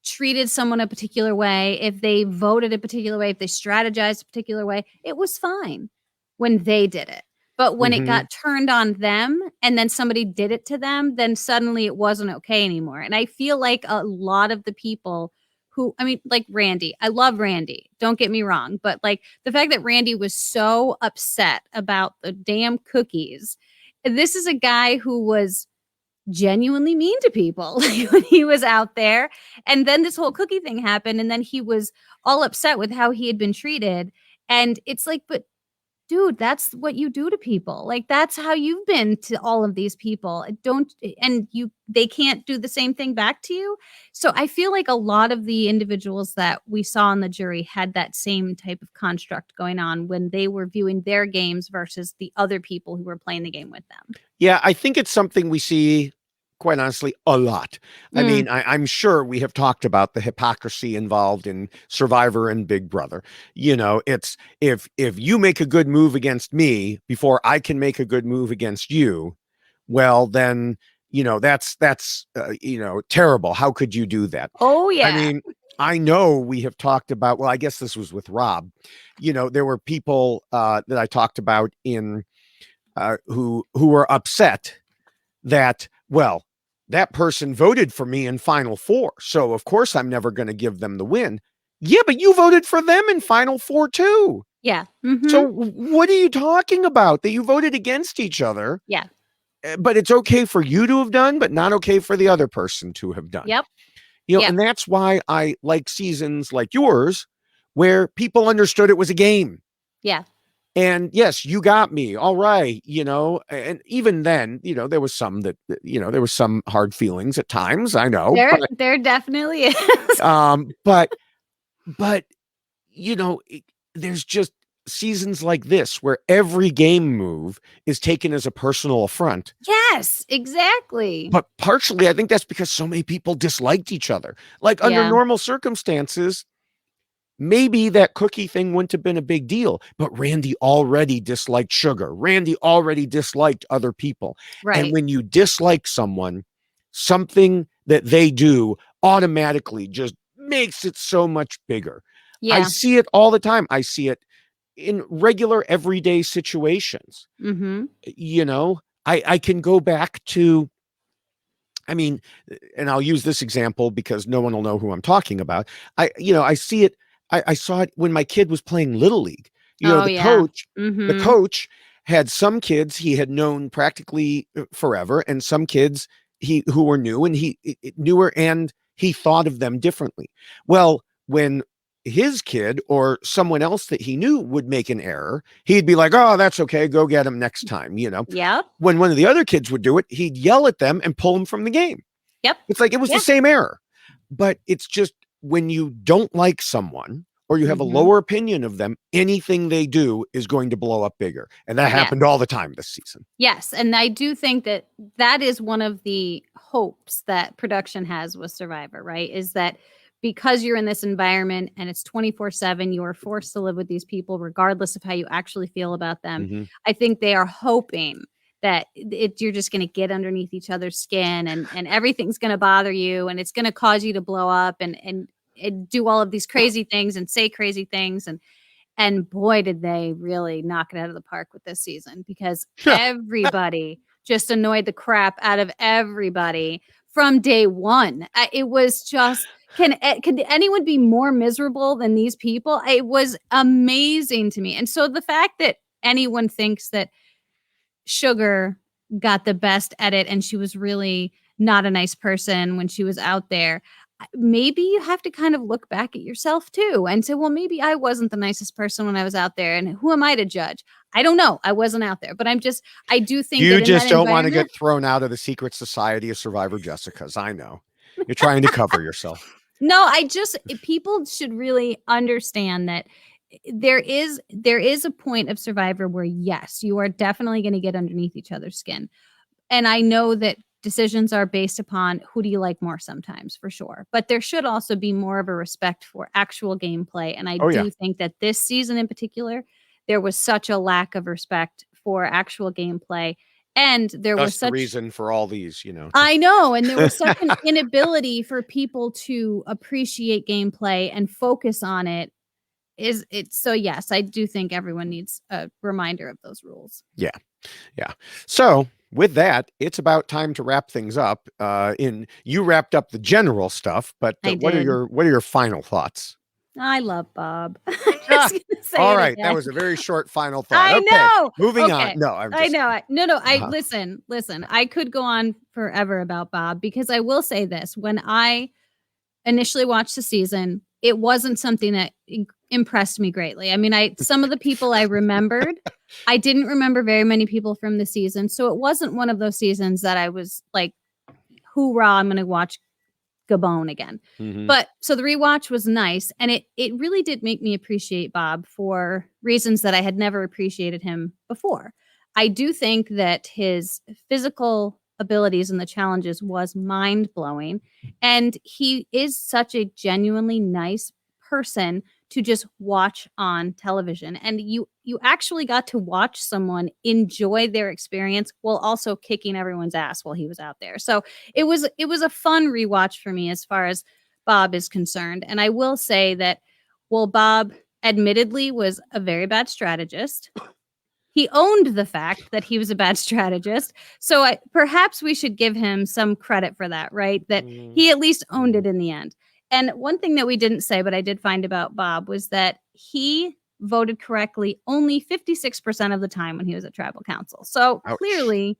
treated someone a particular way, if they voted a particular way, if they strategized a particular way, it was fine when they did it. But when it got turned on them and then somebody did it to them, then suddenly it wasn't okay anymore. And I feel like a lot of the people who, like Randy, I love Randy, don't get me wrong, but like the fact that Randy was so upset about the damn cookies, this is a guy who was genuinely mean to people when he was out there. And then this whole cookie thing happened. And then he was all upset with how he had been treated. And it's like, but dude, that's what you do to people. Like, that's how you've been to all of these people. They can't do the same thing back to you. So I feel like a lot of the individuals that we saw on the jury had that same type of construct going on when they were viewing their games versus the other people who were playing the game with them. Yeah, I think it's something we see, quite honestly, a lot. I mean, I'm sure we have talked about the hypocrisy involved in Survivor and Big Brother. It's if you make a good move against me before I can make a good move against you, well, then, that's terrible. How could you do that? Oh, yeah. I mean, I know we have talked about, well, I guess this was with Rob. There were people that I talked about in who were upset that, well, that person voted for me in Final Four, so of course I'm never going to give them the win. Yeah, but you voted for them in Final Four too. Yeah. So what are you talking about? That you voted against each other? Yeah. But it's okay for you to have done, but not okay for the other person to have done. Yep. And that's why I like seasons like yours, where people understood it was a game. Yeah. And yes, you got me. All right. And even then, there was some that, there was some hard feelings at times. I know. There definitely is. But, there's just seasons like this where every game move is taken as a personal affront. Yes, exactly. But partially, I think that's because so many people disliked each other. Like under normal circumstances, maybe that cookie thing wouldn't have been a big deal, but Randy already disliked Sugar. Randy already disliked other people. Right. And when you dislike someone, something that they do automatically just makes it so much bigger. Yeah. I see it all the time. I see it in regular everyday situations. I can go back to, and I'll use this example because no one will know who I'm talking about. I see it. I saw it when my kid was playing Little League. The coach had some kids he had known practically forever, and some kids who were new and newer, and he thought of them differently. Well, when his kid or someone else that he knew would make an error, he'd be like, "Oh, that's okay. Go get him next time." Yeah. When one of the other kids would do it, he'd yell at them and pull them from the game. Yep. It's like it was the same error, but it's just when you don't like someone or you have a lower opinion of them, anything they do is going to blow up bigger. And that happened all the time this season. Yes. And I do think that is one of the hopes that production has with Survivor, right? Is that because you're in this environment and it's 24/7, you are forced to live with these people, regardless of how you actually feel about them. I think they are hoping you're just going to get underneath each other's skin and everything's going to bother you and it's going to cause you to blow up and do all of these crazy things and say crazy things. And boy, did they really knock it out of the park with this season, because everybody just annoyed the crap out of everybody from day one. It was just, can anyone be more miserable than these people? It was amazing to me. And so the fact that anyone thinks that Sugar got the best edit and she was really not a nice person when she was out there, maybe you have to kind of look back at yourself too and say, well, maybe I wasn't the nicest person when I was out there, and who am I to judge? I don't know. I wasn't out there, but I do think you that just don't want to get thrown out of the secret society of Survivor Jessicas. I know you're trying to cover yourself. No, people should really understand that there is a point of Survivor where, yes, you are definitely going to get underneath each other's skin. And I know that decisions are based upon who do you like more sometimes, for sure. But there should also be more of a respect for actual gameplay. And I do think that this season in particular, there was such a lack of respect for actual gameplay. And there was such reason for all these, I know. And there was such an inability for people to appreciate gameplay and focus on it. So yes, I do think everyone needs a reminder of those rules. Yeah. So with that, it's about time to wrap things up. You wrapped up the general stuff, but what are your final thoughts? I love Bob. All right, that was a very short final thought. I know. Moving on. No, I know. Listen. I could go on forever about Bob, because I will say this: when I initially watched the season, it wasn't something that impressed me greatly. I mean, some of the people I remembered, I didn't remember very many people from the season. So it wasn't one of those seasons that I was like, hoorah, I'm going to watch Gabon again. Mm-hmm. But so the rewatch was nice. And it really did make me appreciate Bob for reasons that I had never appreciated him before. I do think that his physical abilities and the challenges was mind-blowing. And he is such a genuinely nice person to just watch on television. And you actually got to watch someone enjoy their experience while also kicking everyone's ass while he was out there. So it was a fun rewatch for me as far as Bob is concerned. And I will say that while Bob admittedly was a very bad strategist, he owned the fact that he was a bad strategist. So perhaps we should give him some credit for that, right? That he at least owned it in the end. And one thing that we didn't say, but I did find about Bob, was that he voted correctly only 56% of the time when he was at tribal council. So clearly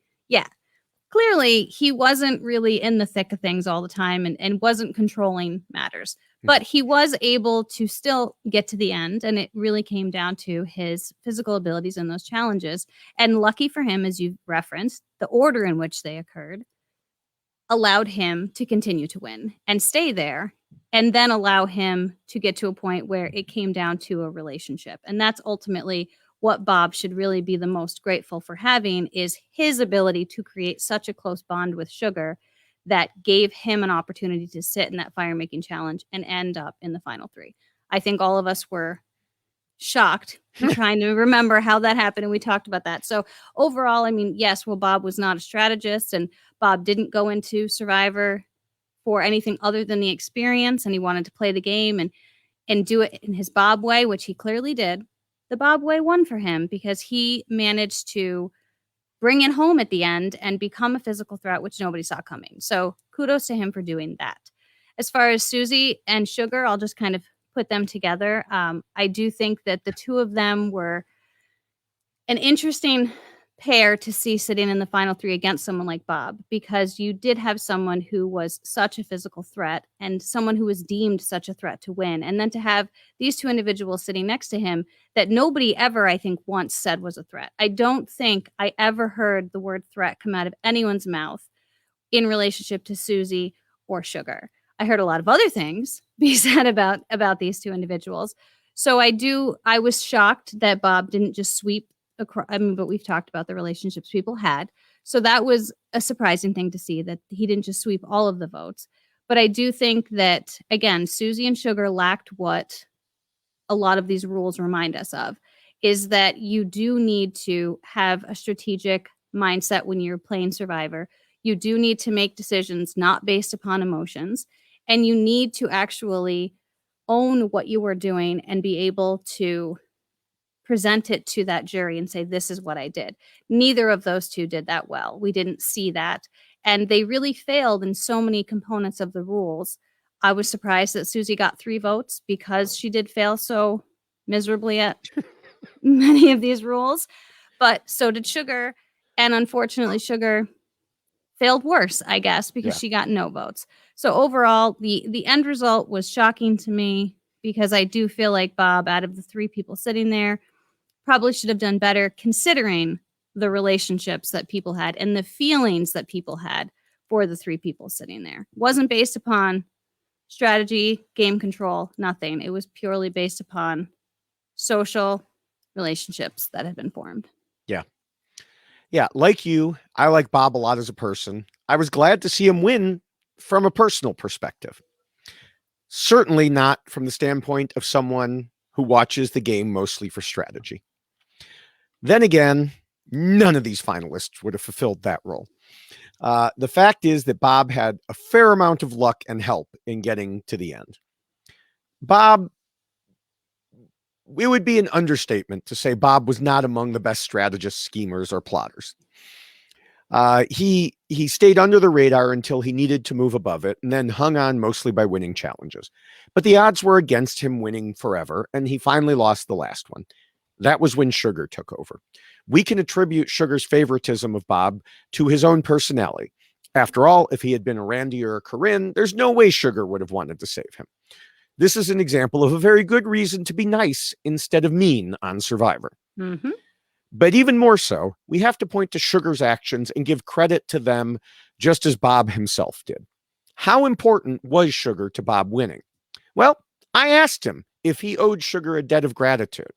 he wasn't really in the thick of things all the time and wasn't controlling matters. But he was able to still get to the end, and it really came down to his physical abilities in those challenges. And lucky for him, as you referenced, the order in which they occurred allowed him to continue to win and stay there, and then allow him to get to a point where it came down to a relationship. And that's ultimately what Bob should really be the most grateful for having, is his ability to create such a close bond with Sugar that gave him an opportunity to sit in that fire-making challenge and end up in the final three. I think all of us were shocked trying to remember how that happened, and we talked about that. So overall, I mean, yes, well, Bob was not a strategist, and Bob didn't go into Survivor for anything other than the experience, and he wanted to play the game and do it in his Bob way, which he clearly did. The Bob way won for him because he managed to bring it home at the end and become a physical threat, which nobody saw coming. So kudos to him for doing that. As far as Susie and Sugar, I'll just kind of put them together. I do think that the two of them were an interesting pair to see sitting in the final three against someone like Bob, because you did have someone who was such a physical threat and someone who was deemed such a threat to win. And then to have these two individuals sitting next to him that nobody ever, I think, once said was a threat. I don't think I ever heard the word threat come out of anyone's mouth in relationship to Susie or Sugar. I heard a lot of other things be said about these two individuals. So I was shocked that Bob didn't just sweep across. I mean, but we've talked about the relationships people had. So that was a surprising thing to see, that he didn't just sweep all of the votes. But I do think that, again, Susie and Sugar lacked what a lot of these rules remind us of, is that you do need to have a strategic mindset when you're playing Survivor. You do need to make decisions not based upon emotions, and you need to actually own what you are doing and be able to present it to that jury and say, this is what I did. Neither of those two did that well. We didn't see that. And they really failed in so many components of the rules. I was surprised that Susie got 3 votes because she did fail so miserably at many of these rules. But so did Sugar. And unfortunately, Sugar failed worse, I guess, because she got no votes. So overall, the end result was shocking to me because I do feel like Bob, out of the 3 people sitting there, probably should have done better considering the relationships that people had and the feelings that people had for the 3 people sitting there. Wasn't based upon strategy, game control, nothing. It was purely based upon social relationships that had been formed. Yeah. Yeah. Like you, I like Bob a lot as a person. I was glad to see him win from a personal perspective. Certainly not from the standpoint of someone who watches the game mostly for strategy. Then again, none of these finalists would have fulfilled that role. The fact is that Bob had a fair amount of luck and help in getting to the end. Bob, it would be an understatement to say Bob was not among the best strategists, schemers, or plotters. He stayed under the radar until he needed to move above it and then hung on mostly by winning challenges. But the odds were against him winning forever, and he finally lost the last one. That was when Sugar took over. We can attribute Sugar's favoritism of Bob to his own personality. After all, if he had been a Randy or a Corinne, there's no way Sugar would have wanted to save him. This is an example of a very good reason to be nice instead of mean on Survivor. Mm-hmm. But even more so, we have to point to Sugar's actions and give credit to them just as Bob himself did. How important was Sugar to Bob winning? Well, I asked him if he owed Sugar a debt of gratitude.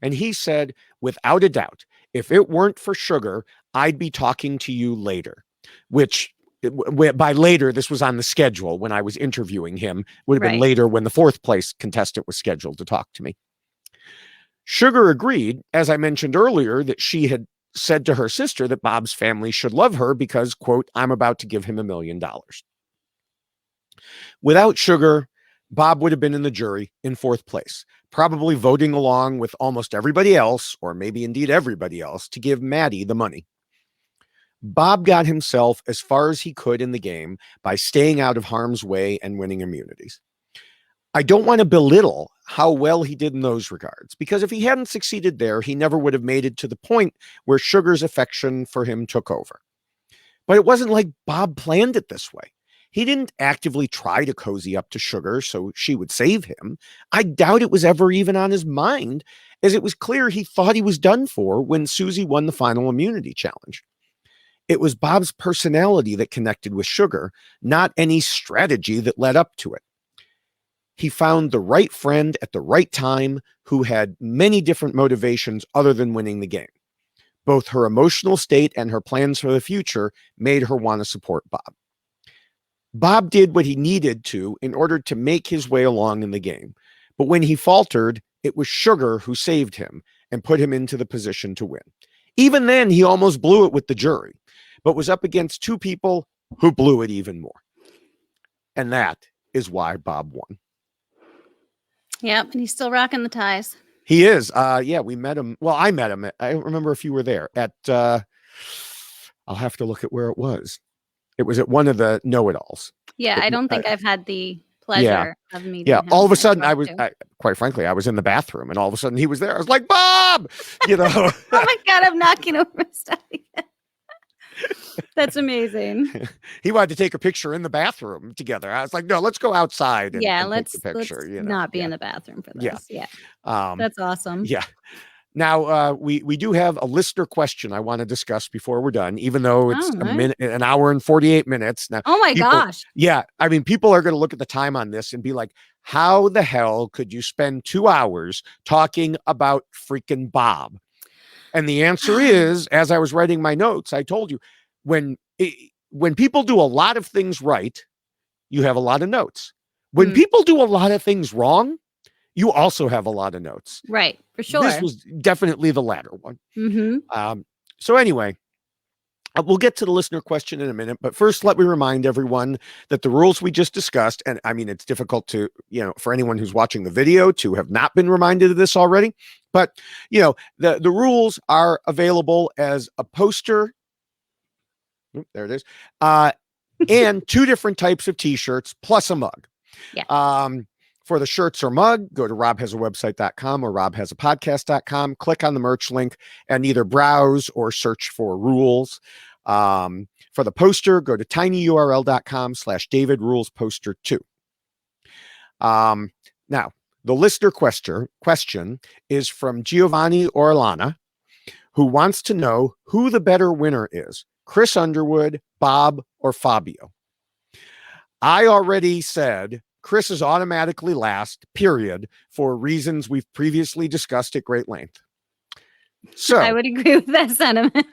And he said, without a doubt, if it weren't for Sugar, I'd be talking to you later. Which, by later, this was on the schedule when I was interviewing him. Would have been later when the 4th place contestant was scheduled to talk to me. Sugar agreed, as I mentioned earlier, that she had said to her sister that Bob's family should love her because, quote, I'm about to give him $1 million. Without Sugar, Bob would have been in the jury in 4th place, probably voting along with almost everybody else, or maybe indeed everybody else, to give Maddie the money. Bob got himself as far as he could in the game by staying out of harm's way and winning immunities. I don't want to belittle how well he did in those regards, because if he hadn't succeeded there, he never would have made it to the point where Sugar's affection for him took over. But it wasn't like Bob planned it this way. He didn't actively try to cozy up to Sugar so she would save him. I doubt it was ever even on his mind, as it was clear he thought he was done for when Susie won the final immunity challenge. It was Bob's personality that connected with Sugar, not any strategy that led up to it. He found the right friend at the right time who had many different motivations other than winning the game. Both her emotional state and her plans for the future made her want to support Bob. Bob did what he needed to in order to make his way along in the game. But when he faltered, it was Sugar who saved him and put him into the position to win. Even then, he almost blew it with the jury, but was up against 2 people who blew it even more. And that is why Bob won. Yep, and he's still rocking the ties. He is. Yeah, we met him. Well, I met him. I don't remember if you were there at, I'll have to look at where it was. It was at one of the know-it-alls. Yeah, I don't think I've had the pleasure of meeting him. All of a sudden, quite frankly, I was in the bathroom, and all of a sudden he was there. I was like, Bob! You know. Oh my God, I'm knocking over stuff again. That's amazing. He wanted to take a picture in the bathroom together. I was like, no, let's go outside and, let's take the picture. Let's not be in the bathroom for this. Yeah. That's awesome. Yeah. Now, we do have a listener question I want to discuss before we're done, even though it's an hour and 48 minutes. Now, oh my gosh. Yeah. I mean, people are going to look at the time on this and be like, how the hell could you spend 2 hours talking about freaking Bob? And the answer is, as I was writing my notes, I told you, when people do a lot of things right, you have a lot of notes. When people do a lot of things wrong, you also have a lot of notes. Right, for sure. This was definitely the latter one. Mm-hmm. So anyway, We'll get to the listener question in a minute, but first, let me remind everyone that the rules we just discussed, and I mean, it's difficult to, for anyone who's watching the video to have not been reminded of this already, but, the rules are available as a poster. There it is. And 2 different types of t-shirts plus a mug. Yeah. For the shirts or mug, go to robhasawebsite.com or robhasapodcast.com, click on the merch link and either browse or search for rules. For the poster, go to tinyurl.com/DavidRulesPoster2. Now, the listener question is from Giovanni Orlana, who wants to know who the better winner is, Chris Underwood, Bob, or Fabio. I already said Chris is automatically last, period, for reasons we've previously discussed at great length. So I would agree with that sentiment.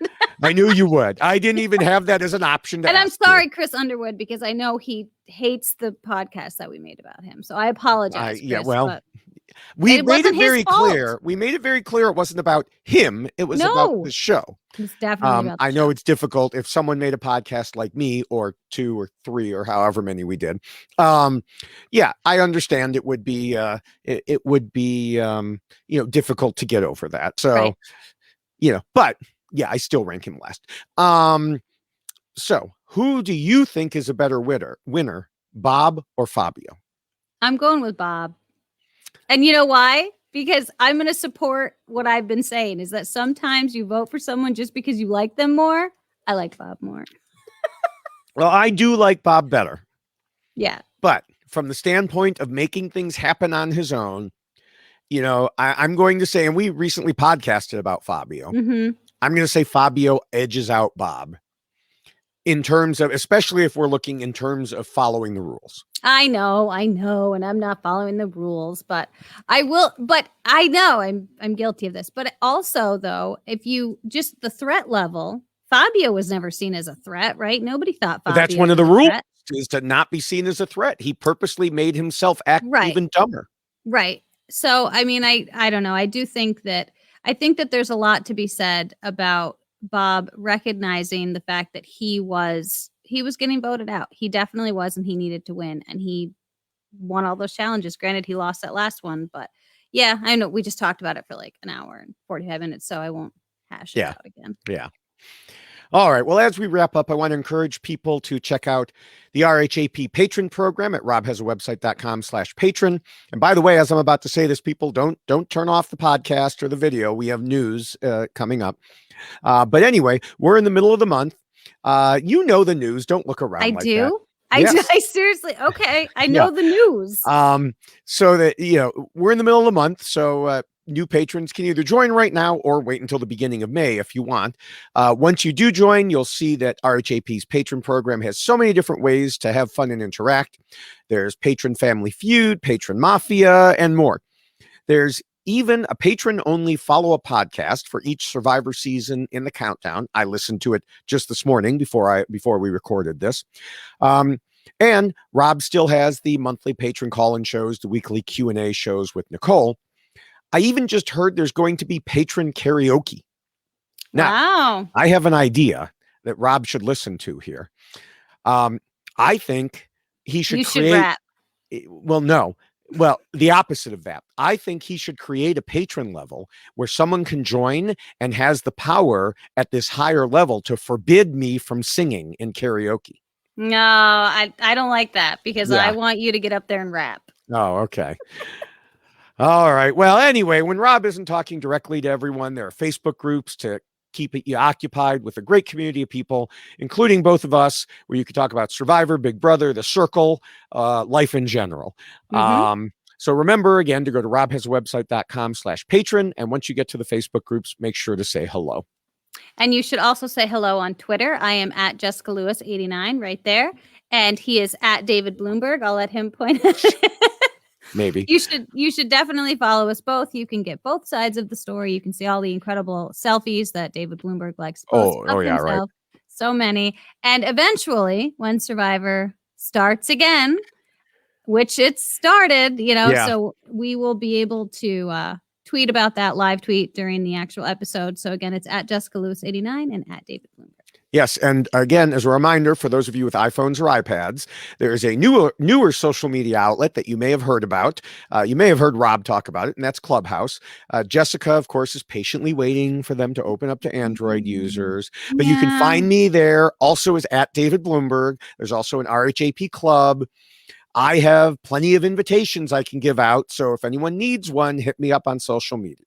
I knew you would. I didn't even have that as an option to And I'm ask sorry, you. Chris Underwood, because I know he hates the podcast that we made about him. So I apologize. Yeah, Chris, well, but we it made it wasn't his very fault. clear. We made it very clear it wasn't about him. It was about the show. It's definitely about the I know show. it's difficult if someone made a podcast like me or 2 or 3 or however many we did. Yeah, I understand it would be difficult to get over that. So, Right. But yeah, I still rank him last. So who do you think is a better winner, Bob or Fabio? I'm going with Bob. And you know why? Because I'm going to support what I've been saying is that sometimes you vote for someone just because you like them more. I like Bob more. Well, I do like Bob better. Yeah. But from the standpoint of making things happen on his own, I'm going to say, and we recently podcasted about Fabio. Mm-hmm. I'm going to say Fabio edges out Bob in terms of, especially if we're looking in terms of following the rules. I know, and I'm not following the rules, but I will. But I know I'm guilty of this. But also, though, if you just the threat level, Fabio was never seen as a threat, right? Nobody thought Fabio. But that's one of was the a rules threat. is to not be seen as a threat. He purposely made himself act even dumber. Right. So, I mean, I don't know. I think that there's a lot to be said about Bob recognizing the fact that he was getting voted out. He definitely was, and he needed to win, and he won all those challenges. Granted, he lost that last one, but yeah, I know we just talked about it for like an hour and 45 minutes, so I won't hash it out again. Yeah. All right. Well, as we wrap up, I want to encourage people to check out the RHAP patron program at robhasawebsite.com/patron. And by the way, as I'm about to say this, people don't turn off the podcast or the video. We have news coming up. But anyway, we're in the middle of the month. The news. Don't look around. I like do. That. I do. I seriously. Okay. I know the news. So that, we're in the middle of the month. So, new patrons can either join right now or wait until the beginning of May if you want. Once you do join, you'll see that RHAP's patron program has so many different ways to have fun and interact. There's Patron Family Feud, Patron Mafia, and more. There's even a patron-only follow-up podcast for each Survivor season in the countdown. I listened to it just this morning before we recorded this. And Rob still has the monthly patron call-in shows, the weekly Q&A shows with Nicole. I even just heard there's going to be patron karaoke. Now, wow. I have an idea that Rob should listen to here. I think he should create. Rap. Well, no. Well, the opposite of that. I think he should create a patron level where someone can join and has the power at this higher level to forbid me from singing in karaoke. No, I don't like that because I want you to get up there and rap. Oh, okay. All right. Well, anyway, when Rob isn't talking directly to everyone, there are Facebook groups to keep you occupied with a great community of people, including both of us, where you could talk about Survivor, Big Brother, The Circle, life in general. Mm-hmm. So remember, again, to go to robhasawebsite.com/patron. And once you get to the Facebook groups, make sure to say hello. And you should also say hello on Twitter. I am at Jessica Lewis 89 right there. And he is at David Bloomberg. I'll let him point out. Maybe. You should definitely follow us both. You can get both sides of the story. You can see all the incredible selfies that David Bloomberg likes to post of himself. Right. So many. And eventually, when Survivor starts again, which it started, so we will be able to tweet about that live tweet during the actual episode. So again, it's at Jessica Lewis 89 and at David Bloomberg. Yes, and again, as a reminder for those of you with iPhones or iPads, there is a newer social media outlet that you may have heard about. You may have heard Rob talk about it, and that's Clubhouse. Jessica, of course, is patiently waiting for them to open up to Android users. But you can find me there. Also is at David Bloomberg. There's also an RHAP club. I have plenty of invitations I can give out. So if anyone needs one, hit me up on social media.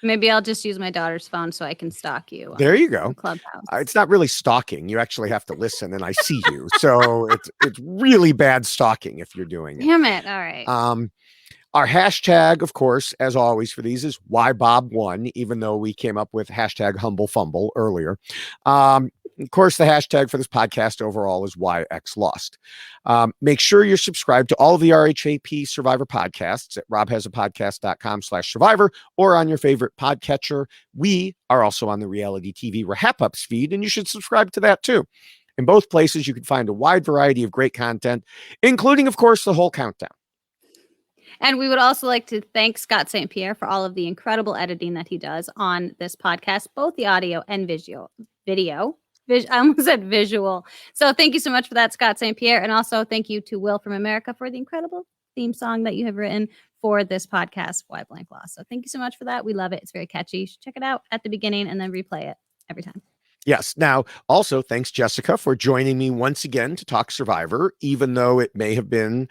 Maybe I'll just use my daughter's phone so I can stalk you. There you go. Clubhouse. It's not really stalking. You actually have to listen and I see you. So it's really bad stalking if you're doing it. Damn it. All right. Our hashtag, of course, as always for these is WhyBob1, even though we came up with hashtag Humble Fumble earlier. Of course, the hashtag for this podcast overall is YXLost. Make sure you're subscribed to all of the RHAP Survivor podcasts at robhasapodcast.com/survivor or on your favorite podcatcher. We are also on the reality TV RHAP-Ups feed, and you should subscribe to that too. In both places, you can find a wide variety of great content, including, of course, the whole countdown. And we would also like to thank Scott St. Pierre for all of the incredible editing that he does on this podcast, both the audio and video. I almost said visual. So thank you so much for that, Scott St. Pierre. And also thank you to Will from America for the incredible theme song that you have written for this podcast, Why Blank Lost. So thank you so much for that. We love it. It's very catchy. You should check it out at the beginning and then replay it every time. Yes. Now, also, thanks, Jessica, for joining me once again to talk Survivor, even though it may have been,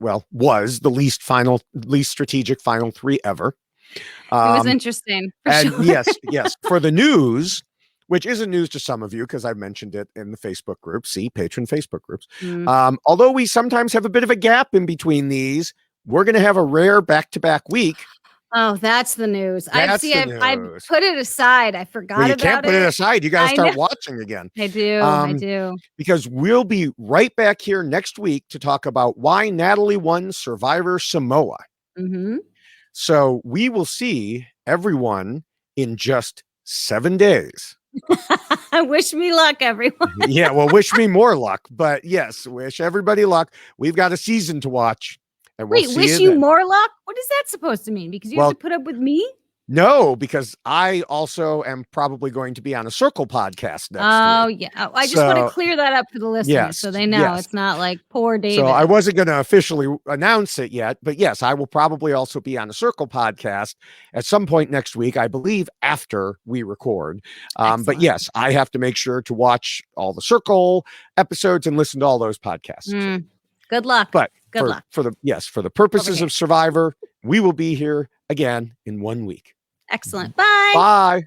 was the least strategic final three ever. It was interesting. And sure. yes, for the news, which isn't news to some of you because I've mentioned it in the Facebook group. See, patron Facebook groups. Although we sometimes have a bit of a gap in between these, we're going to have a rare back-to-back week. Oh, that's the news. I put it aside. I forgot about it. You can't put it aside. You got to start watching again. I do. Because we'll be right back here next week to talk about why Natalie won Survivor Samoa. Mm-hmm. So we will see everyone in just 7 days. Wish me luck, everyone. Yeah, well, wish me more luck. But yes, wish everybody luck. We've got a season to watch. And we'll wish you more luck? What is that supposed to mean? Because you have to put up with me? No, because I also am probably going to be on a Circle podcast next week. Oh, yeah. I just want to clear that up for the listeners so they know it's not like poor David. So I wasn't going to officially announce it yet, but yes, I will probably also be on a Circle podcast at some point next week, I believe after we record. But yes, I have to make sure to watch all the Circle episodes and listen to all those podcasts. Good luck. But good luck. For the purposes of Survivor, we will be here again in 1 week. Excellent. Bye. Bye.